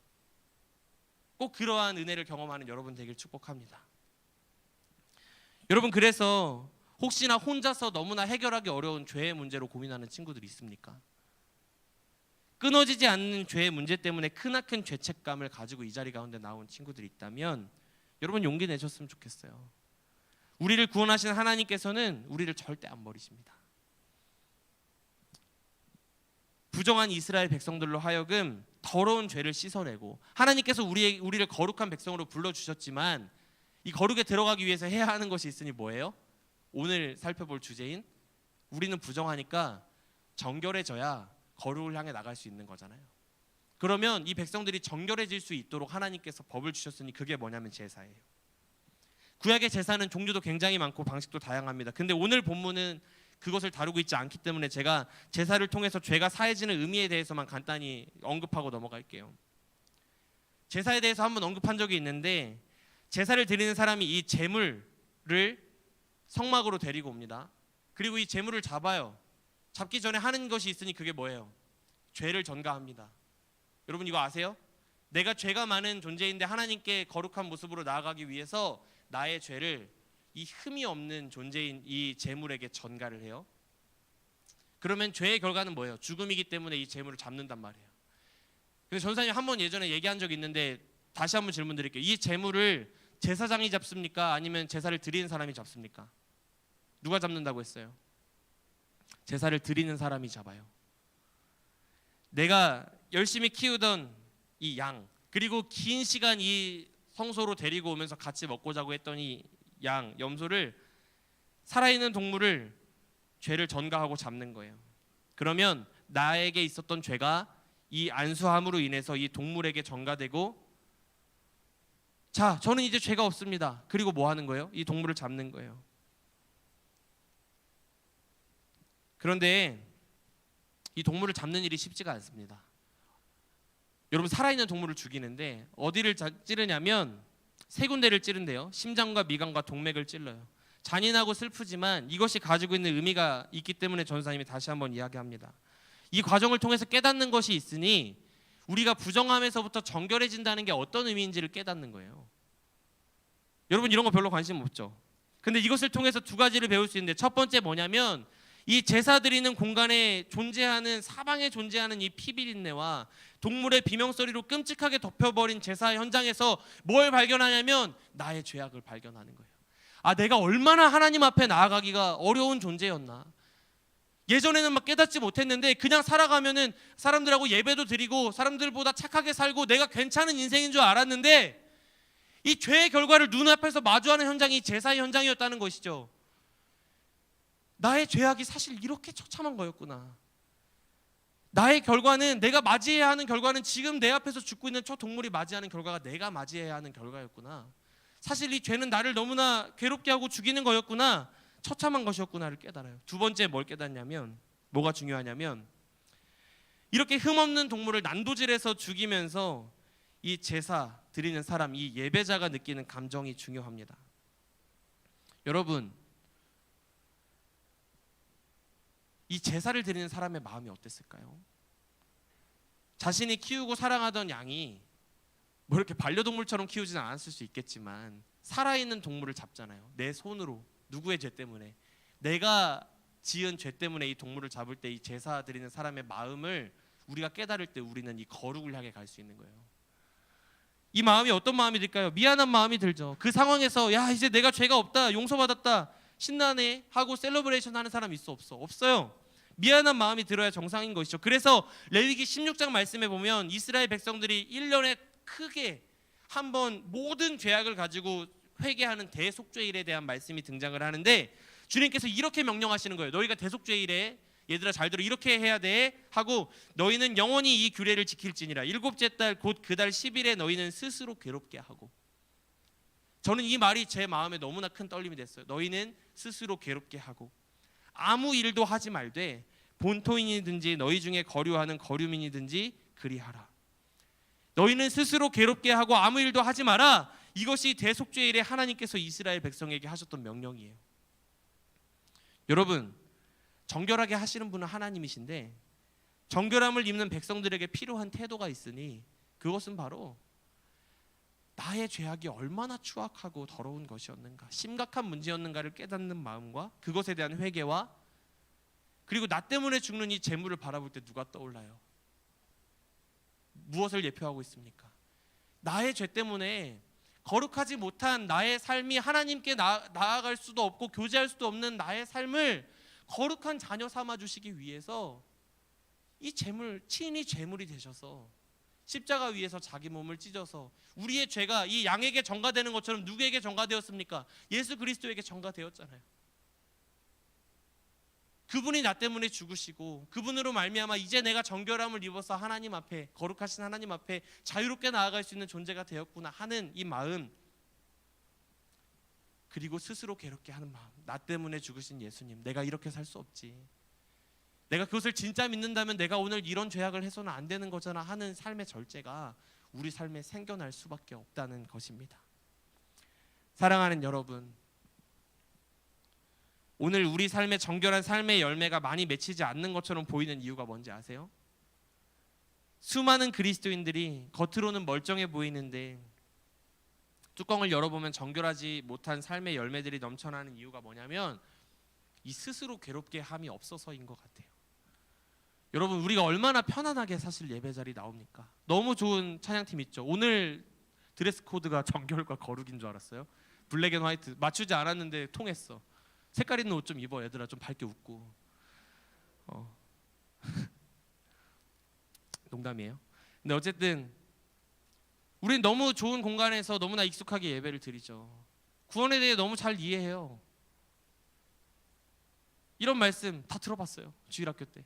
꼭 그러한 은혜를 경험하는 여러분 되길 축복합니다. 여러분, 그래서 혹시나 혼자서 너무나 해결하기 어려운 죄의 문제로 고민하는 친구들이 있습니까? 끊어지지 않는 죄의 문제 때문에 크나큰 죄책감을 가지고 이 자리 가운데 나온 친구들이 있다면 여러분 용기 내셨으면 좋겠어요. 우리를 구원하신 하나님께서는 우리를 절대 안 버리십니다. 부정한 이스라엘 백성들로 하여금 더러운 죄를 씻어내고 하나님께서 우리를 거룩한 백성으로 불러주셨지만 이 거룩에 들어가기 위해서 해야 하는 것이 있으니 뭐예요? 오늘 살펴볼 주제인 우리는 부정하니까 정결해져야 거룩을 향해 나갈 수 있는 거잖아요. 그러면 이 백성들이 정결해질 수 있도록 하나님께서 법을 주셨으니 그게 뭐냐면 제사예요. 구약의 제사는 종류도 굉장히 많고 방식도 다양합니다. 근데 오늘 본문은 그것을 다루고 있지 않기 때문에 제가 제사를 통해서 죄가 사해지는 의미에 대해서만 간단히 언급하고 넘어갈게요. 제사에 대해서 한번 언급한 적이 있는데 제사를 드리는 사람이 이 제물을 성막으로 데리고 옵니다. 그리고 이 제물을 잡아요. 잡기 전에 하는 것이 있으니 그게 뭐예요? 죄를 전가합니다. 여러분 이거 아세요? 내가 죄가 많은 존재인데 하나님께 거룩한 모습으로 나아가기 위해서 나의 죄를 이 흠이 없는 존재인 이 제물에게 전가를 해요. 그러면 죄의 결과는 뭐예요? 죽음이기 때문에 이 제물을 잡는단 말이에요. 근데 전사님 한번 예전에 얘기한 적이 있는데 다시 한번 질문 드릴게요. 이 제물을 제사장이 잡습니까? 아니면 제사를 드리는 사람이 잡습니까? 누가 잡는다고 했어요? 제사를 드리는 사람이 잡아요. 내가 열심히 키우던 이 양, 그리고 긴 시간 이 성소로 데리고 오면서 같이 먹고 자고 했던 이 양, 염소를, 살아있는 동물을 죄를 전가하고 잡는 거예요. 그러면 나에게 있었던 죄가 이 안수함으로 인해서 이 동물에게 전가되고, 자, 저는 이제 죄가 없습니다. 그리고 뭐 하는 거예요? 이 동물을 잡는 거예요. 그런데 이 동물을 잡는 일이 쉽지가 않습니다. 여러분 살아있는 동물을 죽이는데 어디를 찌르냐면 세 군데를 찌른대요. 심장과 미간과 동맥을 찔러요. 잔인하고 슬프지만 이것이 가지고 있는 의미가 있기 때문에 전사님이 다시 한번 이야기합니다. 이 과정을 통해서 깨닫는 것이 있으니 우리가 부정함에서부터 정결해진다는 게 어떤 의미인지를 깨닫는 거예요. 여러분 이런 거 별로 관심 없죠? 근데 이것을 통해서 두 가지를 배울 수 있는데 첫 번째 뭐냐면 이 제사 드리는 공간에 존재하는 사방에 존재하는 이 피비린내와 동물의 비명소리로 끔찍하게 덮여버린 제사 현장에서 뭘 발견하냐면 나의 죄악을 발견하는 거예요. 내가 얼마나 하나님 앞에 나아가기가 어려운 존재였나. 예전에는 막 깨닫지 못했는데 그냥 살아가면은 사람들하고 예배도 드리고 사람들보다 착하게 살고 내가 괜찮은 인생인 줄 알았는데 이 죄의 결과를 눈앞에서 마주하는 현장이 제사의 현장이었다는 것이죠. 나의 죄악이 사실 이렇게 처참한 거였구나. 나의 결과는, 내가 맞이해야 하는 결과는 지금 내 앞에서 죽고 있는 저 동물이 맞이하는 결과가 내가 맞이해야 하는 결과였구나. 사실 이 죄는 나를 너무나 괴롭게 하고 죽이는 거였구나. 처참한 것이었구나를 깨달아요. 두 번째 뭘 깨닫냐면, 뭐가 중요하냐면 이렇게 흠없는 동물을 난도질해서 죽이면서 이 제사 드리는 사람, 이 예배자가 느끼는 감정이 중요합니다. 여러분, 이 제사를 드리는 사람의 마음이 어땠을까요? 자신이 키우고 사랑하던 양이 뭐 이렇게 반려동물처럼 키우지는 않았을 수 있겠지만 살아있는 동물을 잡잖아요. 내 손으로, 누구의 죄 때문에. 내가 지은 죄 때문에 이 동물을 잡을 때 이 제사 드리는 사람의 마음을 우리가 깨달을 때 우리는 이 거룩을 향해 갈 수 있는 거예요. 이 마음이 어떤 마음이 들까요? 미안한 마음이 들죠. 그 상황에서 야 이제 내가 죄가 없다, 용서받았다, 신나네 하고 셀러브레이션 하는 사람 있어 없어? 없어요. 미안한 마음이 들어야 정상인 것이죠. 그래서 레위기 16장 말씀에 보면 이스라엘 백성들이 1년에 크게 한번 모든 죄악을 가지고 회개하는 대속죄일에 대한 말씀이 등장을 하는데 주님께서 이렇게 명령하시는 거예요. 너희가 대속죄일에 얘들아 잘 들어 이렇게 해야 돼 하고 너희는 영원히 이 규례를 지킬지니라. 일곱째 달 곧 그 달 10일에 너희는 스스로 괴롭게 하고. 저는 이 말이 제 마음에 너무나 큰 떨림이 됐어요. 너희는 스스로 괴롭게 하고 아무 일도 하지 말되 본토인이든지 너희 중에 거류하는 거류민이든지 그리하라. 너희는 스스로 괴롭게 하고 아무 일도 하지 마라. 이것이 대속죄일에 하나님께서 이스라엘 백성에게 하셨던 명령이에요. 여러분, 정결하게 하시는 분은 하나님이신데 정결함을 입는 백성들에게 필요한 태도가 있으니 그것은 바로 나의 죄악이 얼마나 추악하고 더러운 것이었는가, 심각한 문제였는가를 깨닫는 마음과 그것에 대한 회개와 그리고 나 때문에 죽는 이 재물을 바라볼 때 누가 떠올라요? 무엇을 예표하고 있습니까? 나의 죄 때문에 거룩하지 못한 나의 삶이 하나님께 나아갈 수도 없고 교제할 수도 없는 나의 삶을 거룩한 자녀 삼아 주시기 위해서 이 재물, 친히 재물이 되셔서 십자가 위에서 자기 몸을 찢어서 우리의 죄가 이 양에게 전가되는 것처럼 누구에게 전가되었습니까? 예수 그리스도에게 전가되었잖아요. 그분이 나 때문에 죽으시고 그분으로 말미암아 이제 내가 정결함을 입어서 하나님 앞에, 거룩하신 하나님 앞에 자유롭게 나아갈 수 있는 존재가 되었구나 하는 이 마음, 그리고 스스로 괴롭게 하는 마음. 나 때문에 죽으신 예수님, 내가 이렇게 살 수 없지, 내가 그것을 진짜 믿는다면 내가 오늘 이런 죄악을 해서는 안 되는 거잖아 하는 삶의 절제가 우리 삶에 생겨날 수밖에 없다는 것입니다. 사랑하는 여러분, 오늘 우리 삶의 정결한 삶의 열매가 많이 맺히지 않는 것처럼 보이는 이유가 뭔지 아세요? 수많은 그리스도인들이 겉으로는 멀쩡해 보이는데 뚜껑을 열어보면 정결하지 못한 삶의 열매들이 넘쳐나는 이유가 뭐냐면 이 스스로 괴롭게 함이 없어서인 것 같아요. 여러분, 우리가 얼마나 편안하게 사실 예배 자리 나옵니까? 너무 좋은 찬양팀 있죠. 오늘 드레스 코드가 정결과 거룩인 줄 알았어요. 블랙 앤 화이트 맞추지 않았는데 통했어. 색깔 있는 옷 좀 입어 얘들아, 좀 밝게 웃고. 농담이에요. 근데 어쨌든 우린 너무 좋은 공간에서 너무나 익숙하게 예배를 드리죠. 구원에 대해 너무 잘 이해해요. 이런 말씀 다 들어봤어요, 주일학교 때.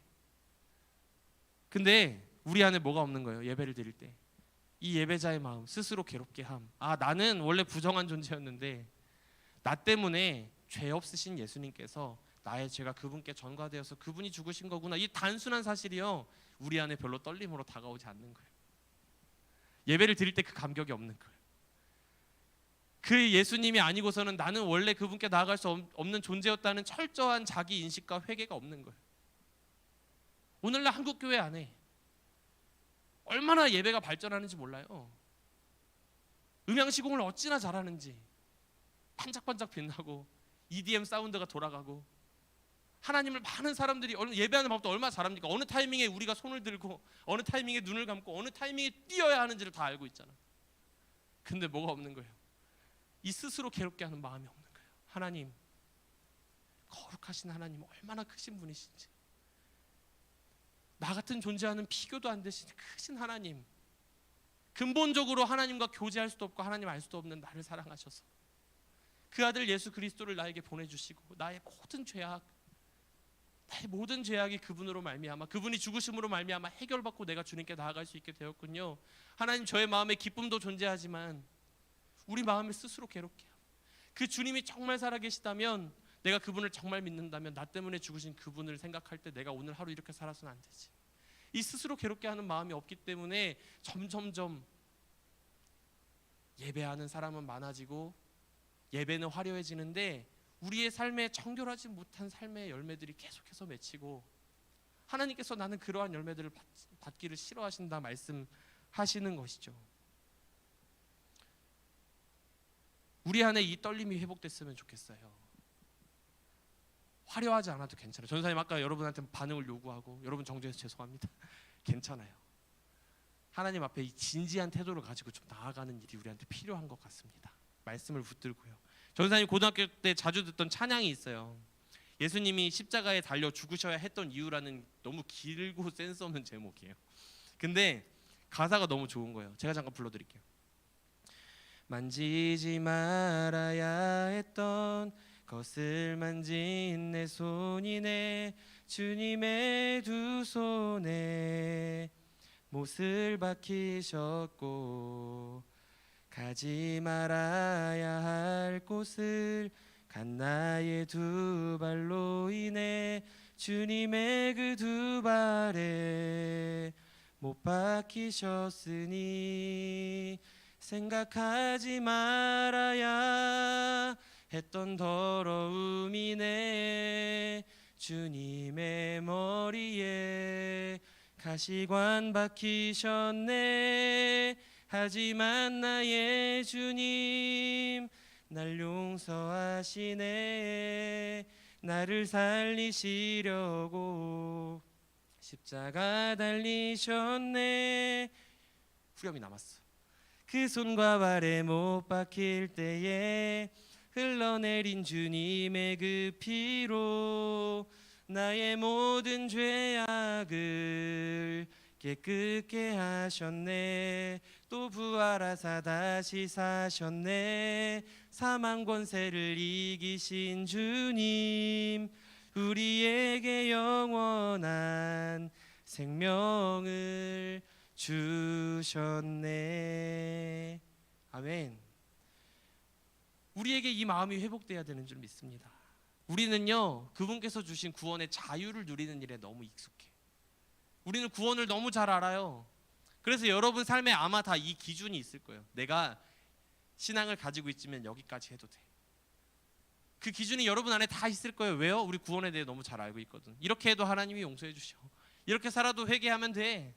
근데 우리 안에 뭐가 없는 거예요? 예배를 드릴 때 이 예배자의 마음, 스스로 괴롭게 함. 아, 나는 원래 부정한 존재였는데 나 때문에 죄 없으신 예수님께서 나의 죄가 그분께 전가되어서 그분이 죽으신 거구나. 이 단순한 사실이요, 우리 안에 별로 떨림으로 다가오지 않는 거예요. 예배를 드릴 때 그 감격이 없는 거예요. 그 예수님이 아니고서는 나는 원래 그분께 나아갈 수 없는 존재였다는 철저한 자기 인식과 회개가 없는 거예요. 오늘날 한국 교회 안에 얼마나 예배가 발전하는지 몰라요. 음향 시공을 어찌나 잘하는지 반짝반짝 빛나고 EDM 사운드가 돌아가고 하나님을 많은 사람들이 예배하는 방법도 얼마나 잘합니까? 어느 타이밍에 우리가 손을 들고 어느 타이밍에 눈을 감고 어느 타이밍에 뛰어야 하는지를 다 알고 있잖아. 근데 뭐가 없는 거예요? 이 스스로 괴롭게 하는 마음이 없는 거예요. 하나님, 거룩하신 하나님, 얼마나 크신 분이신지, 나 같은 존재하는 비교도 안 되신 크신 하나님, 근본적으로 하나님과 교제할 수도 없고 하나님 알 수도 없는 나를 사랑하셔서 그 아들 예수 그리스도를 나에게 보내주시고 나의 모든 죄악이 그분으로 말미암아, 그분이 죽으심으로 말미암아 해결받고 내가 주님께 나아갈 수 있게 되었군요. 하나님, 저의 마음에 기쁨도 존재하지만 우리 마음을 스스로 괴롭게 해요. 그 주님이 정말 살아계시다면, 내가 그분을 정말 믿는다면 나 때문에 죽으신 그분을 생각할 때 내가 오늘 하루 이렇게 살아서는 안 되지. 이 스스로 괴롭게 하는 마음이 없기 때문에 점점점 예배하는 사람은 많아지고 예배는 화려해지는데 우리의 삶에 정결하지 못한 삶의 열매들이 계속해서 맺히고, 하나님께서 나는 그러한 열매들을 받기를 싫어하신다 말씀하시는 것이죠. 우리 안에 이 떨림이 회복됐으면 좋겠어요. 화려하지 않아도 괜찮아요. 전사님 아까 여러분한테 반응을 요구하고 여러분 정죄해서 죄송합니다. 괜찮아요. 하나님 앞에 이 진지한 태도를 가지고 좀 나아가는 일이 우리한테 필요한 것 같습니다. 말씀을 붙들고요. 전사님 고등학교 때 자주 듣던 찬양이 있어요. 예수님이 십자가에 달려 죽으셔야 했던 이유라는 너무 길고 센스 없는 제목이에요. 근데 가사가 너무 좋은 거예요. 제가 잠깐 불러드릴게요. 만지지 말아야 했던 것을 만진 내 손이네. 주님의 두 손에 못을 박히셨고 가지 말아야 할 곳을 간 나의 두 발로 인해 주님의 그 두 발에 못 박히셨으니 생각하지 말아야 했던 더러움이네. 주님의 머리에 가시관 박히셨네. 하지만 나의 주님 날 용서하시네. 나를 살리시려고 십자가 달리셨네. 후렴이 남았어. 그 손과 발에 못 박힐 때에 흘러내린 주님의 그 피로 나의 모든 죄악을 깨끗게 하셨네. 또 부활하사 다시 사셨네. 사망 권세를 이기신 주님 우리에게 영원한 생명을 주셨네. 아멘. 우리에게 이 마음이 회복돼야 되는 줄 믿습니다. 우리는요 그분께서 주신 구원의 자유를 누리는 일에 너무 익숙해. 우리는 구원을 너무 잘 알아요. 그래서 여러분 삶에 아마 다 이 기준이 있을 거예요. 내가 신앙을 가지고 있으면 여기까지 해도 돼. 그 기준이 여러분 안에 다 있을 거예요. 왜요? 우리 구원에 대해 너무 잘 알고 있거든. 이렇게 해도 하나님이 용서해 주셔. 이렇게 살아도 회개하면 돼.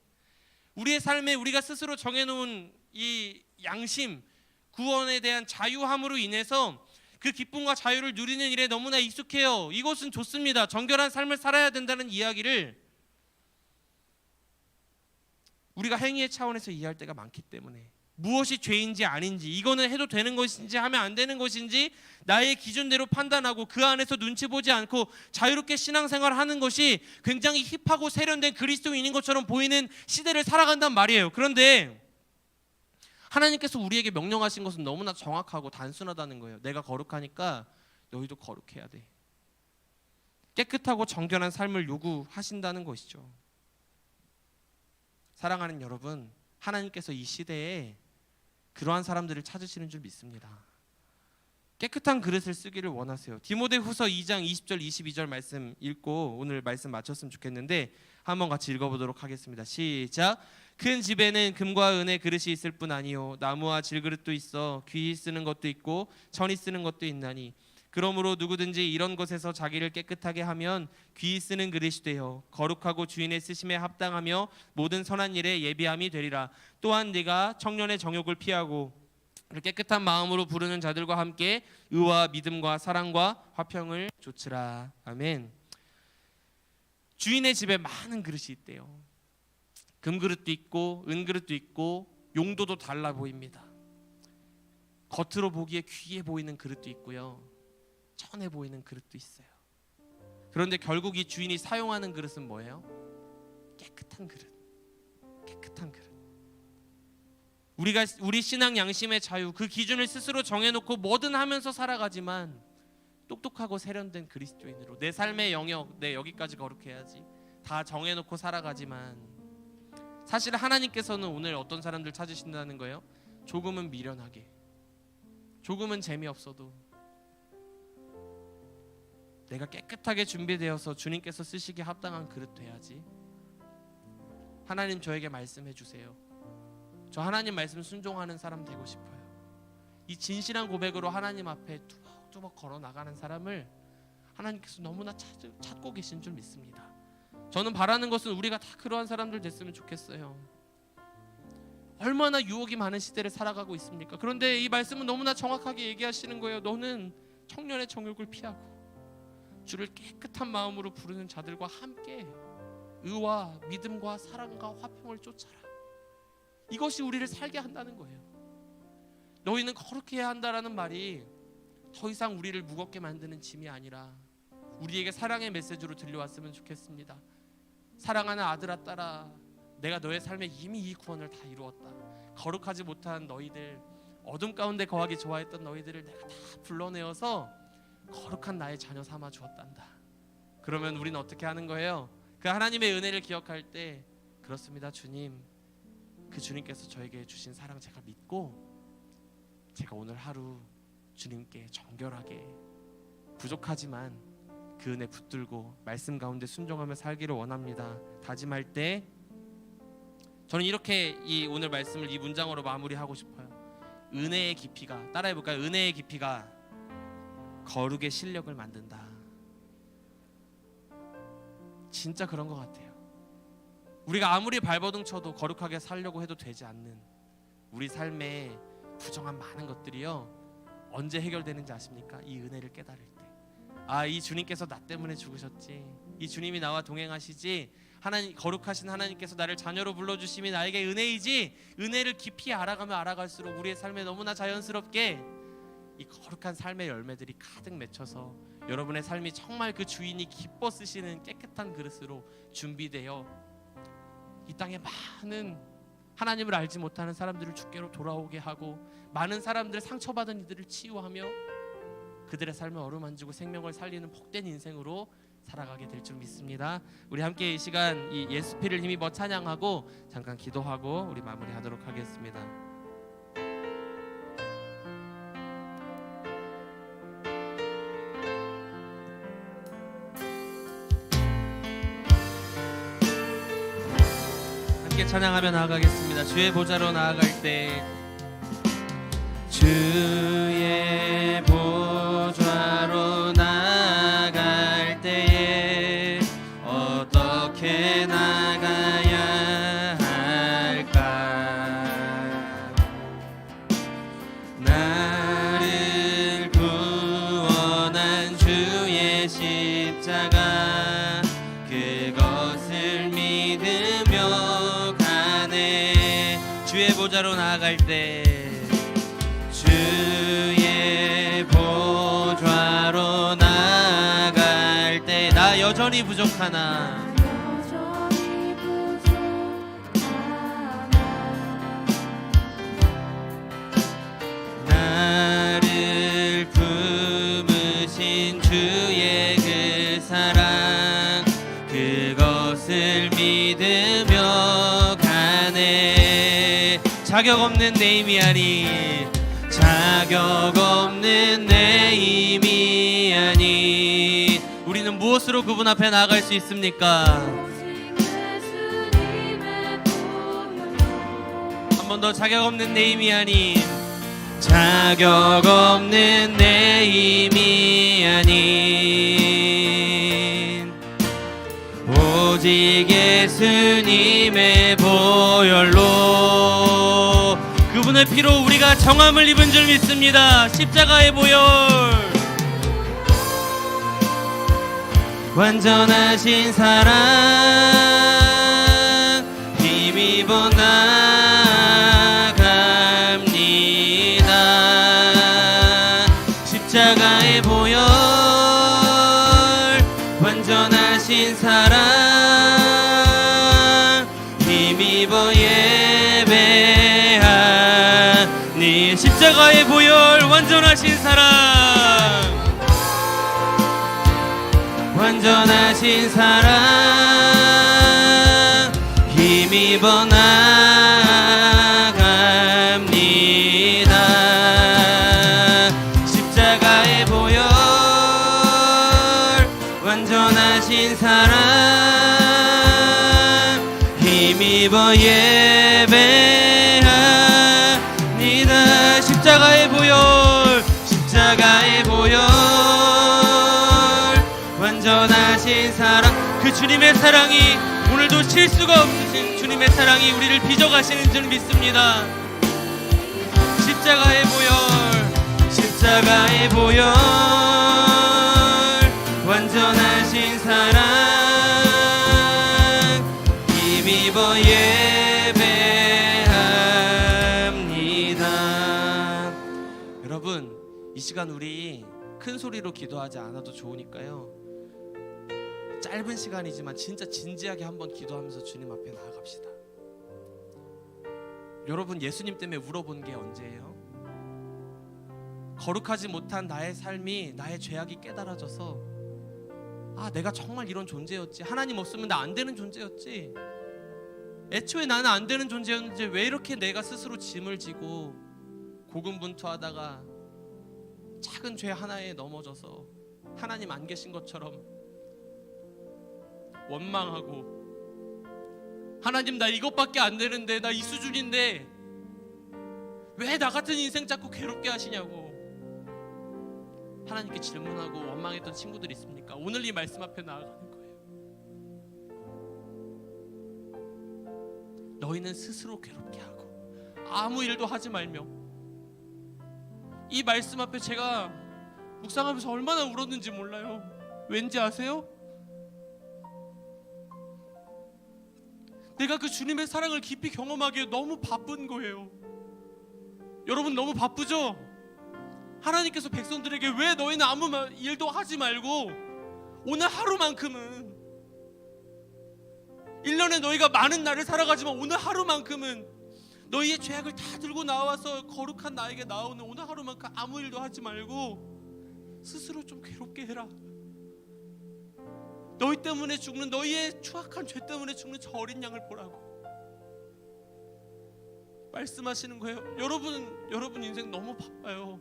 우리의 삶에 우리가 스스로 정해놓은 이 양심, 구원에 대한 자유함으로 인해서 그 기쁨과 자유를 누리는 일에 너무나 익숙해요. 이것은 좋습니다. 정결한 삶을 살아야 된다는 이야기를 우리가 행위의 차원에서 이해할 때가 많기 때문에 무엇이 죄인지 아닌지, 이거는 해도 되는 것인지 하면 안 되는 것인지 나의 기준대로 판단하고 그 안에서 눈치 보지 않고 자유롭게 신앙생활하는 것이 굉장히 힙하고 세련된 그리스도인인 것처럼 보이는 시대를 살아간단 말이에요. 그런데 하나님께서 우리에게 명령하신 것은 너무나 정확하고 단순하다는 거예요. 내가 거룩하니까 너희도 거룩해야 돼. 깨끗하고 정결한 삶을 요구하신다는 것이죠. 사랑하는 여러분, 하나님께서 이 시대에 그러한 사람들을 찾으시는 줄 믿습니다. 깨끗한 그릇을 쓰기를 원하세요. 디모데후서 2장 20절 22절 말씀 읽고 오늘 말씀 마쳤으면 좋겠는데 한번 같이 읽어보도록 하겠습니다. 시작. 큰 집에는 금과 은의 그릇이 있을 뿐 아니요 나무와 질그릇도 있어 귀히 쓰는 것도 있고 천히 쓰는 것도 있나니 그러므로 누구든지 이런 것에서 자기를 깨끗하게 하면 귀히 쓰는 그릇이 되어 거룩하고 주인의 쓰심에 합당하며 모든 선한 일에 예비함이 되리라. 또한 네가 청년의 정욕을 피하고 깨끗한 마음으로 부르는 자들과 함께 의와 믿음과 사랑과 화평을 좇으라. 아멘. 주인의 집에 많은 그릇이 있대요. 금그릇도 있고 은그릇도 있고 용도도 달라 보입니다. 겉으로 보기에 귀해 보이는 그릇도 있고요, 천해 보이는 그릇도 있어요. 그런데 결국 이 주인이 사용하는 그릇은 뭐예요? 깨끗한 그릇. 깨끗한 그릇. 우리 신앙 양심의 자유, 그 기준을 스스로 정해놓고 뭐든 하면서 살아가지만 똑똑하고 세련된 그리스도인으로 내 삶의 영역, 내 여기까지 거룩해야지 다 정해놓고 살아가지만 사실 하나님께서는 오늘 어떤 사람들 찾으신다는 거예요? 조금은 미련하게, 조금은 재미없어도 내가 깨끗하게 준비되어서 주님께서 쓰시기에 합당한 그릇 돼야지. 하나님 저에게 말씀해 주세요. 저 하나님 말씀 순종하는 사람 되고 싶어요. 이 진실한 고백으로 하나님 앞에 뚜벅뚜벅 걸어 나가는 사람을 하나님께서 너무나 찾고 계신 줄 믿습니다. 저는 바라는 것은 우리가 다 그러한 사람들 됐으면 좋겠어요. 얼마나 유혹이 많은 시대를 살아가고 있습니까? 그런데 이 말씀은 너무나 정확하게 얘기하시는 거예요. 너는 청년의 정욕을 피하고 주를 깨끗한 마음으로 부르는 자들과 함께 의와 믿음과 사랑과 화평을 쫓아라. 이것이 우리를 살게 한다는 거예요. 너희는 거룩히 해야 한다라는 말이 더 이상 우리를 무겁게 만드는 짐이 아니라 우리에게 사랑의 메시지로 들려왔으면 좋겠습니다. 사랑하는 아들아 딸아, 내가 너의 삶에 이미 이 구원을 다 이루었다. 거룩하지 못한 너희들, 어둠 가운데 거하기 좋아했던 너희들을 내가 다 불러내어서 거룩한 나의 자녀 삼아 주었단다. 그러면 우리는 어떻게 하는 거예요? 그 하나님의 은혜를 기억할 때, 그렇습니다 주님, 그 주님께서 저에게 주신 사랑 제가 믿고 제가 오늘 하루 주님께 정결하게, 부족하지만 그 은혜 붙들고 말씀 가운데 순종하며 살기를 원합니다. 다짐할 때 저는 이렇게 이 오늘 말씀을 이 문장으로 마무리하고 싶어요. 은혜의 깊이가, 따라해볼까요? 은혜의 깊이가 거룩의 실력을 만든다. 진짜 그런 것 같아요. 우리가 아무리 발버둥 쳐도 거룩하게 살려고 해도 되지 않는 우리 삶에 부정한 많은 것들이요, 언제 해결되는지 아십니까? 이 은혜를 깨달을 때. 아, 이 주님께서 나 때문에 죽으셨지, 이 주님이 나와 동행하시지, 하나님, 거룩하신 하나님께서 나를 자녀로 불러주심이 나에게 은혜이지, 은혜를 깊이 알아가면 알아갈수록 우리의 삶에 너무나 자연스럽게 이 거룩한 삶의 열매들이 가득 맺혀서 여러분의 삶이 정말 그 주인이 기뻐 쓰시는 깨끗한 그릇으로 준비되어 이 땅에 많은 하나님을 알지 못하는 사람들을 주께로 돌아오게 하고, 많은 사람들, 상처받은 이들을 치유하며 그들의 삶을 어루만지고 생명을 살리는 복된 인생으로 살아가게 될 줄 믿습니다. 우리 함께 이 시간 이 예수 피를 힘입어 찬양하고 잠깐 기도하고 우리 마무리하도록 하겠습니다. 함께 찬양하며 나아가겠습니다. 주의 보좌로 나아갈 때, 주의 보좌로 나아갈 때에 어떻게 나가야 할까? 나를 구원한 주의 십자가, 그것을 믿으며 가네. 주의 보좌로 나아갈 때, 주의 보좌로 나아갈 때, 나 여전히 부족하나, 나를 품으신 주의 그 사랑, 그것을 믿으며 가네. 자격 없는 내 힘이 아니, 자격 없는 내 힘이 아니, 우리는 무엇으로 그분 앞에 나아갈 수 있습니까? 한 번 더, 자격 없는 내 힘이 아닌, 자격 없는 내 힘이 아닌, 오직 예수님의 보혈로, 그분의 피로 우리가 정함을 입은 줄 믿습니다. 십자가의 보혈, 완전하신 사랑 힘입어 나갑니다. 십자가의 보혈, 완전하신 사랑 힘입어 예배하니. 십자가의 보혈, 완전하신 사랑, 완전하신 사랑 힘입어 나갑니다. 십자가의 보혈, 완전하신 사랑 힘입어 예배합니다. 십자가의 보혈, 십자가의 보혈, 완전하신 사랑, 그 주님의 사랑이 오늘도 실수가 없으신 주님의 사랑이 우리를 빚어가시는 줄 믿습니다. 십자가의 보혈, 십자가의 보혈, 완전 힘입어 예배합니다. 여러분, 이 시간 우리 큰 소리로 기도하지 않아도 좋으니까요, 짧은 시간이지만 진짜 진지하게 한번 기도하면서 주님 앞에 나아갑시다. 여러분, 예수님 때문에 울어본 게 언제예요? 거룩하지 못한 나의 삶이, 나의 죄악이 깨달아져서 내가 정말 이런 존재였지, 하나님 없으면 나 안 되는 존재였지, 애초에 나는 안 되는 존재였는데 왜 이렇게 내가 스스로 짐을 지고 고군분투하다가 작은 죄 하나에 넘어져서 하나님 안 계신 것처럼 원망하고, 하나님 나 이것밖에 안 되는데, 나 이 수준인데 왜 나 같은 인생 자꾸 괴롭게 하시냐고 하나님께 질문하고 원망했던 친구들이 있습니까? 오늘 이 말씀 앞에 나아가는 거예요. 너희는 스스로 괴롭게 하고 아무 일도 하지 말며. 이 말씀 앞에 제가 묵상하면서 얼마나 울었는지 몰라요. 왠지 아세요? 내가 그 주님의 사랑을 깊이 경험하기에 너무 바쁜 거예요. 여러분, 너무 바쁘죠? 하나님께서 백성들에게 왜 너희는 아무 일도 하지 말고 오늘 하루만큼은, 1년에 너희가 많은 날을 살아가지만 오늘 하루만큼은 너희의 죄악을 다 들고 나와서 거룩한 나에게 나오는 오늘 하루만큼 아무 일도 하지 말고 스스로 좀 괴롭게 해라. 너희 때문에 죽는, 너희의 추악한 죄 때문에 죽는 저 어린 양을 보라고 말씀하시는 거예요. 여러분 인생 너무 바빠요.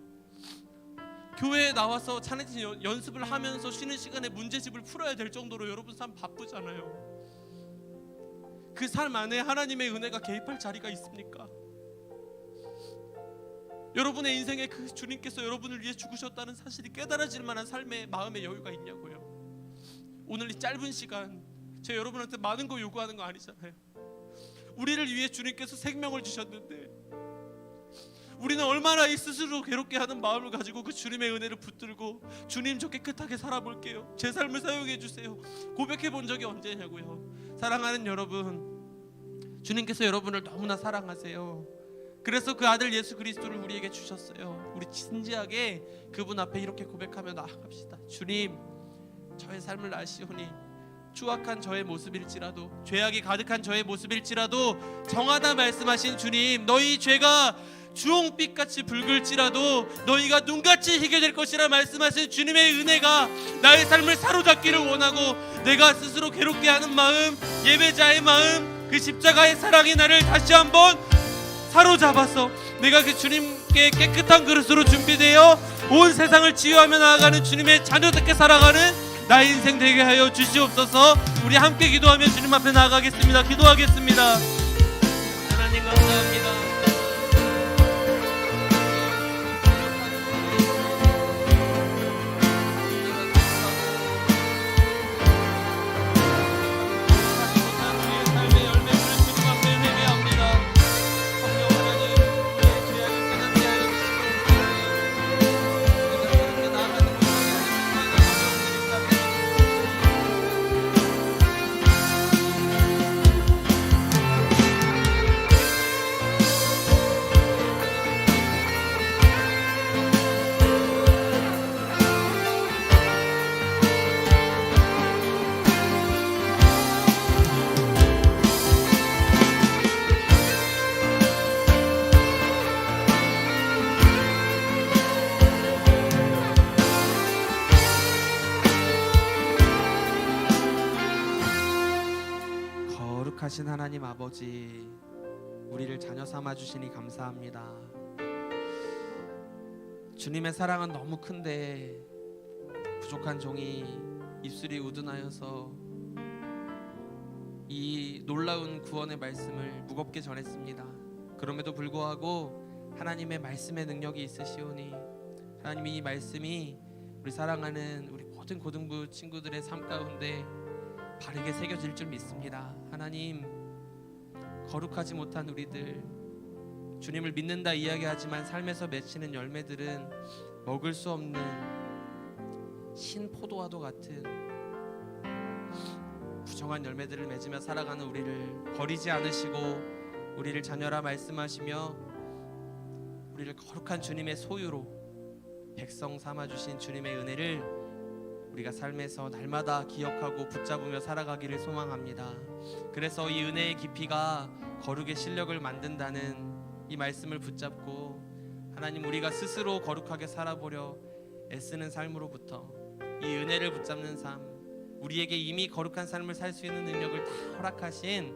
교회에 나와서 찬양팀 연습을 하면서 쉬는 시간에 문제집을 풀어야 될 정도로 여러분 삶 바쁘잖아요. 그 삶 안에 하나님의 은혜가 개입할 자리가 있습니까? 여러분의 인생에 그 주님께서 여러분을 위해 죽으셨다는 사실이 깨달아질 만한 삶의 마음의 여유가 있냐고요. 오늘 이 짧은 시간, 제가 여러분한테 많은 거 요구하는 거 아니잖아요. 우리를 위해 주님께서 생명을 주셨는데 우리는 얼마나 이 스스로 괴롭게 하는 마음을 가지고 그 주님의 은혜를 붙들고 주님 저 깨끗하게 살아볼게요, 제 삶을 사용해 주세요, 고백해 본 적이 언제냐고요. 사랑하는 여러분, 주님께서 여러분을 너무나 사랑하세요. 그래서 그 아들 예수 그리스도를 우리에게 주셨어요. 우리 진지하게 그분 앞에 이렇게 고백하며 나아갑시다. 주님, 저의 삶을 아시오니 추악한 저의 모습일지라도, 죄악이 가득한 저의 모습일지라도 정하다 말씀하신 주님, 너희 죄가 주홍빛같이 붉을지라도 너희가 눈같이 희게 될 것이라 말씀하신 주님의 은혜가 나의 삶을 사로잡기를 원하고, 내가 스스로 괴롭게 하는 마음, 예배자의 마음, 그 십자가의 사랑이 나를 다시 한번 사로잡아서 내가 그 주님께 깨끗한 그릇으로 준비되어 온 세상을 치유하며 나아가는 주님의 자녀답게 살아가는 나의 인생 되게 하여 주시옵소서. 우리 함께 기도하며 주님 앞에 나아가겠습니다. 기도하겠습니다. 하나님 감사합니다. 거룩하신 하나님 아버지, 우리를 자녀 삼아 주시니 감사합니다. 주님의 사랑은 너무 큰데 부족한 종이 입술이 우둔하여서 이 놀라운 구원의 말씀을 무겁게 전했습니다. 그럼에도 불구하고 하나님의 말씀의 능력이 있으시오니 하나님, 이 말씀이 우리 사랑하는 우리 모든 고등부 친구들의 삶 가운데 바르게 새겨질 줄 믿습니다. 하나님, 거룩하지 못한 우리들, 주님을 믿는다 이야기하지만 삶에서 맺히는 열매들은 먹을 수 없는 신 포도와도 같은 부정한 열매들을 맺으며 살아가는 우리를 버리지 않으시고 우리를 자녀라 말씀하시며 우리를 거룩한 주님의 소유로 백성 삼아 주신 주님의 은혜를 우리가 삶에서 날마다 기억하고 붙잡으며 살아가기를 소망합니다. 그래서 이 은혜의 깊이가 거룩의 실력을 만든다는 이 말씀을 붙잡고 하나님, 우리가 스스로 거룩하게 살아보려 애쓰는 삶으로부터 이 은혜를 붙잡는 삶, 우리에게 이미 거룩한 삶을 살 수 있는 능력을 다 허락하신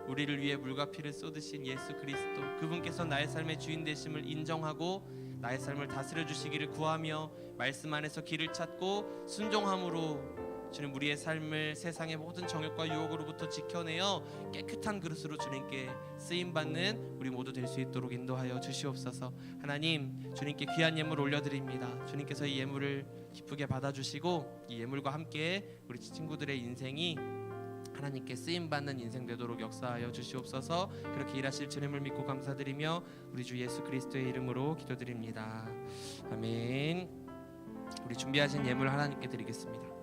우리를 위해 물과 피를 쏟으신 예수 그리스도, 그분께서 나의 삶의 주인 되심을 인정하고 나의 삶을 다스려 주시기를 구하며 말씀 안에서 길을 찾고 순종함으로 주님, 우리의 삶을 세상의 모든 정욕과 유혹으로부터 지켜내어 깨끗한 그릇으로 주님께 쓰임받는 우리 모두 될 수 있도록 인도하여 주시옵소서. 하나님, 주님께 귀한 예물 올려드립니다. 주님께서 이 예물을 기쁘게 받아주시고 이 예물과 함께 우리 친구들의 인생이 하나님께 쓰임받는 인생 되도록 역사하여 주시옵소서. 그렇게 일하실 주님을 믿고 감사드리며 우리 주 예수 그리스도의 이름으로 기도드립니다. 아멘. 우리 준비하신 예물 하나님께 드리겠습니다.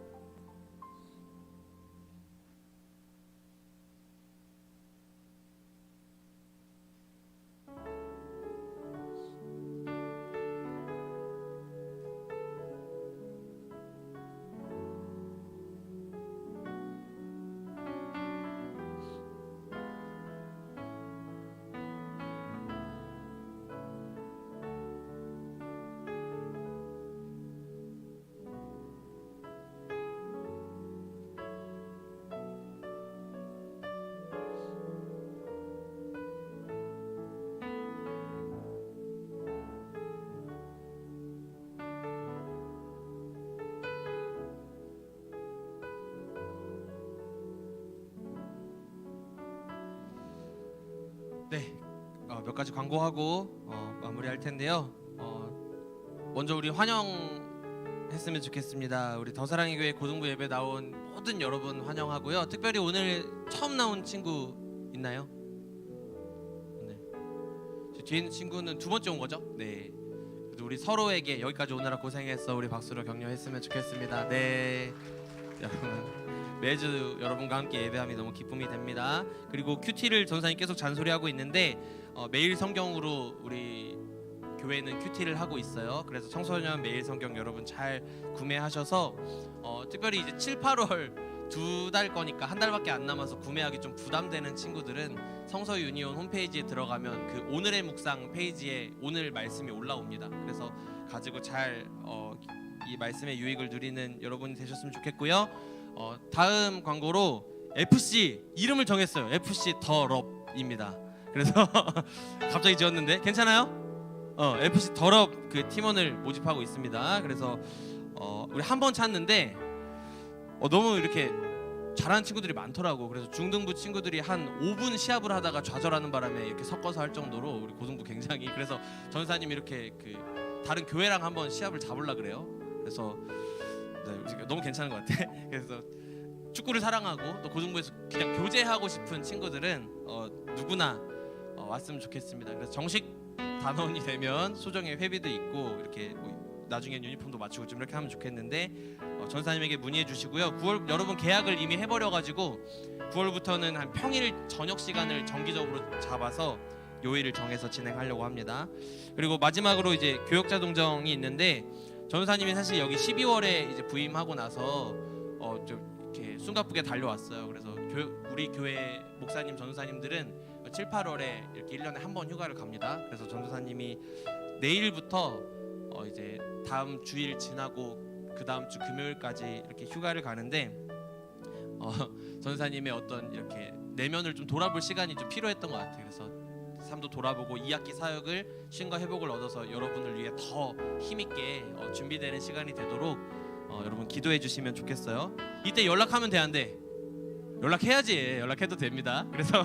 네, 몇 가지 광고하고 마무리할 텐데요. 먼저 우리 환영했으면 좋겠습니다. 우리 더사랑의 교회 고등부 예배 나온 모든 여러분 환영하고요. 특별히 오늘 처음 나온 친구 있나요? 네. 저 뒤에 있는 친구는 두 번째 온 거죠? 네. 그래도 우리 서로에게 여기까지 오느라 고생했어. 우리 박수로 격려했으면 좋겠습니다. 네. 여러분. 매주 여러분과 함께 예배함이 너무 기쁨이 됩니다. 그리고 큐티를 전사님 계속 잔소리하고 있는데 매일 성경으로 우리 교회는 큐티를 하고 있어요. 그래서 청소년 매일 성경 여러분 잘 구매하셔서 특별히 이제 7, 8월 2달 거니까 한 달밖에 안 남아서 구매하기 좀 부담되는 친구들은 성서 유니온 홈페이지에 들어가면 그 오늘의 묵상 페이지에 오늘 말씀이 올라옵니다. 그래서 가지고 잘 이 말씀의 유익을 누리는 여러분이 되셨으면 좋겠고요. 다음 광고로 FC 이름을 정했어요. FC 더 럽입니다. 그래서 갑자기 지었는데 괜찮아요? FC 더 럽 그 팀원을 모집하고 있습니다. 그래서 우리 한 번 찾는데 너무 이렇게 잘하는 친구들이 많더라고. 그래서 중등부 친구들이 한 5분 시합을 하다가 좌절하는 바람에 이렇게 섞어서 할 정도로 우리 고등부 굉장히, 그래서 전사님 이렇게 그 다른 교회랑 한번 시합을 잡으려 그래요. 그래서 네, 너무 괜찮은 것 같아. 그래서 축구를 사랑하고 또 고등부에서 그냥 교제하고 싶은 친구들은 누구나 왔으면 좋겠습니다. 그래서 정식 단원이 되면 소정의 회비도 있고 이렇게 뭐 나중엔 유니폼도 맞추고 좀 이렇게 하면 좋겠는데 전사님에게 문의해 주시고요. 9월 여러분 계약을 이미 해버려가지고 9월부터는 한 평일 저녁 시간을 정기적으로 잡아서 요일을 정해서 진행하려고 합니다. 그리고 마지막으로 이제 교역자 동정이 있는데 전사님이 사실 여기 12월에 이제 부임하고 나서 좀 이렇게 숨가쁘게 달려왔어요. 그래서 우리 교회 목사님 전도사님들은 7, 8월에 이렇게 1년에 한 번 휴가를 갑니다. 그래서 전도사님이 내일부터 이제 다음 주일 지나고 그 다음 주 금요일까지 이렇게 휴가를 가는데 전도사님의 어떤 이렇게 내면을 좀 돌아볼 시간이 좀 필요했던 것 같아요. 그래서 삶도 돌아보고 2학기 사역을 쉼과 회복을 얻어서 여러분을 위해 더 힘있게 준비되는 시간이 되도록 여러분 기도해 주시면 좋겠어요. 이때 연락하면 돼, 안 돼? 연락해야지. 연락해도 됩니다. 그래서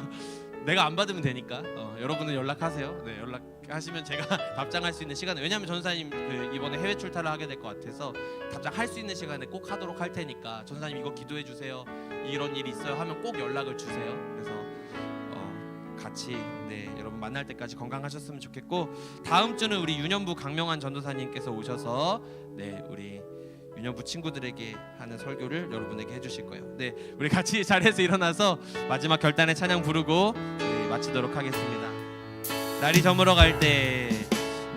내가 안 받으면 되니까 여러분은 연락하세요. 네, 연락하시면 제가 답장할 수 있는 시간에, 왜냐하면 전사님 그 이번에 해외 출타를 하게 될 것 같아서 답장할 수 있는 시간에 꼭 하도록 할 테니까 전사님 이거 기도해 주세요. 이런 일이 있어요 하면 꼭 연락을 주세요. 그래서 같이 여러분 만날 때까지 건강하셨으면 좋겠고, 다음 주는 우리 유년부 강명환 전도사님께서 오셔서 우리 유년부 친구들에게 하는 설교를 여러분에게 해주실 거예요. 네, 우리 같이 자리에서 일어나서 마지막 결단의 찬양 부르고 마치도록 하겠습니다. 날이 저물어 갈 때,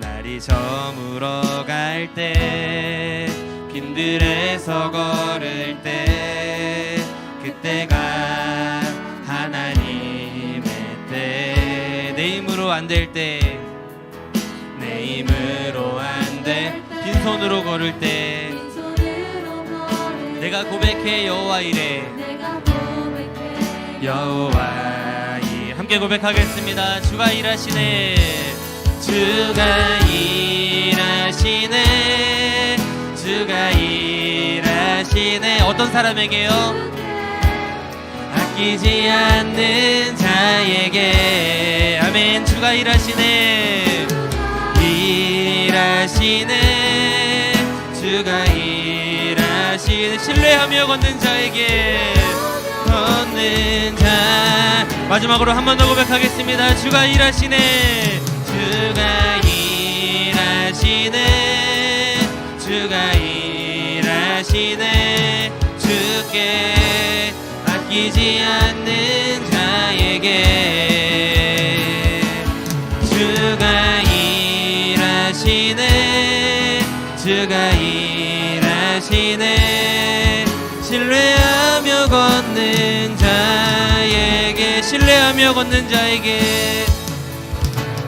날이 저물어 갈 때, 빈들에서 걸을 때, 그때가 하나님의 때. 내 힘으로 안 될 때, 내 힘으로 안 돼, 빈손으로 걸을 때, 내가 고백해 여호와 이래, 여호와 이 함께 고백하겠습니다. 주가 일하시네, 주가 일하시네, 주가 일하시네. 어떤 사람에게요? 아끼지 않는 자에게. 아멘. 주가 일하시네, 일하시네, 주가 일하시네. 신뢰하며 걷는 자에게, 걷는 자. 마지막으로 한 번 더 고백하겠습니다. 주가 일하시네, 주가 일하시네, 주가 일하시네. 주께 아끼지 않는 자에게, 주가 일하시네, 주가 일하시네. 신뢰하며 걷는 자에게, 신뢰하며 걷는 자에게,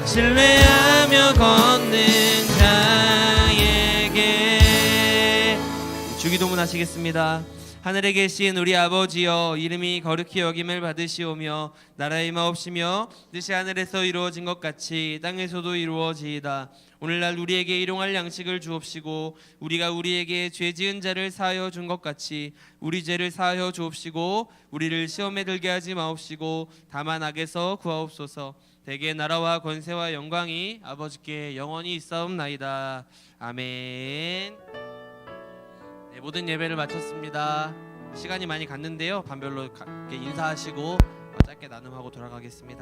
신뢰하며 걷는 자에게. 주기도문 하시겠습니다. 하늘에 계신 우리 아버지여, 이름이 거룩히 여김을 받으시오며 나라의 마옵시며 뜻이 하늘에서 이루어진 것 같이 땅에서도 이루어지이다. 오늘날 우리에게 일용할 양식을 주옵시고 우리가 우리에게 죄 지은 자를 사하여 준 것 같이 우리 죄를 사하여 주옵시고 우리를 시험에 들게 하지 마옵시고 다만 악에서 구하옵소서. 대개 나라와 권세와 영광이 아버지께 영원히 있사옵나이다. 아멘. 네, 모든 예배를 마쳤습니다. 시간이 많이 갔는데요. 반별로 인사하시고 짧게 나눔하고 돌아가겠습니다.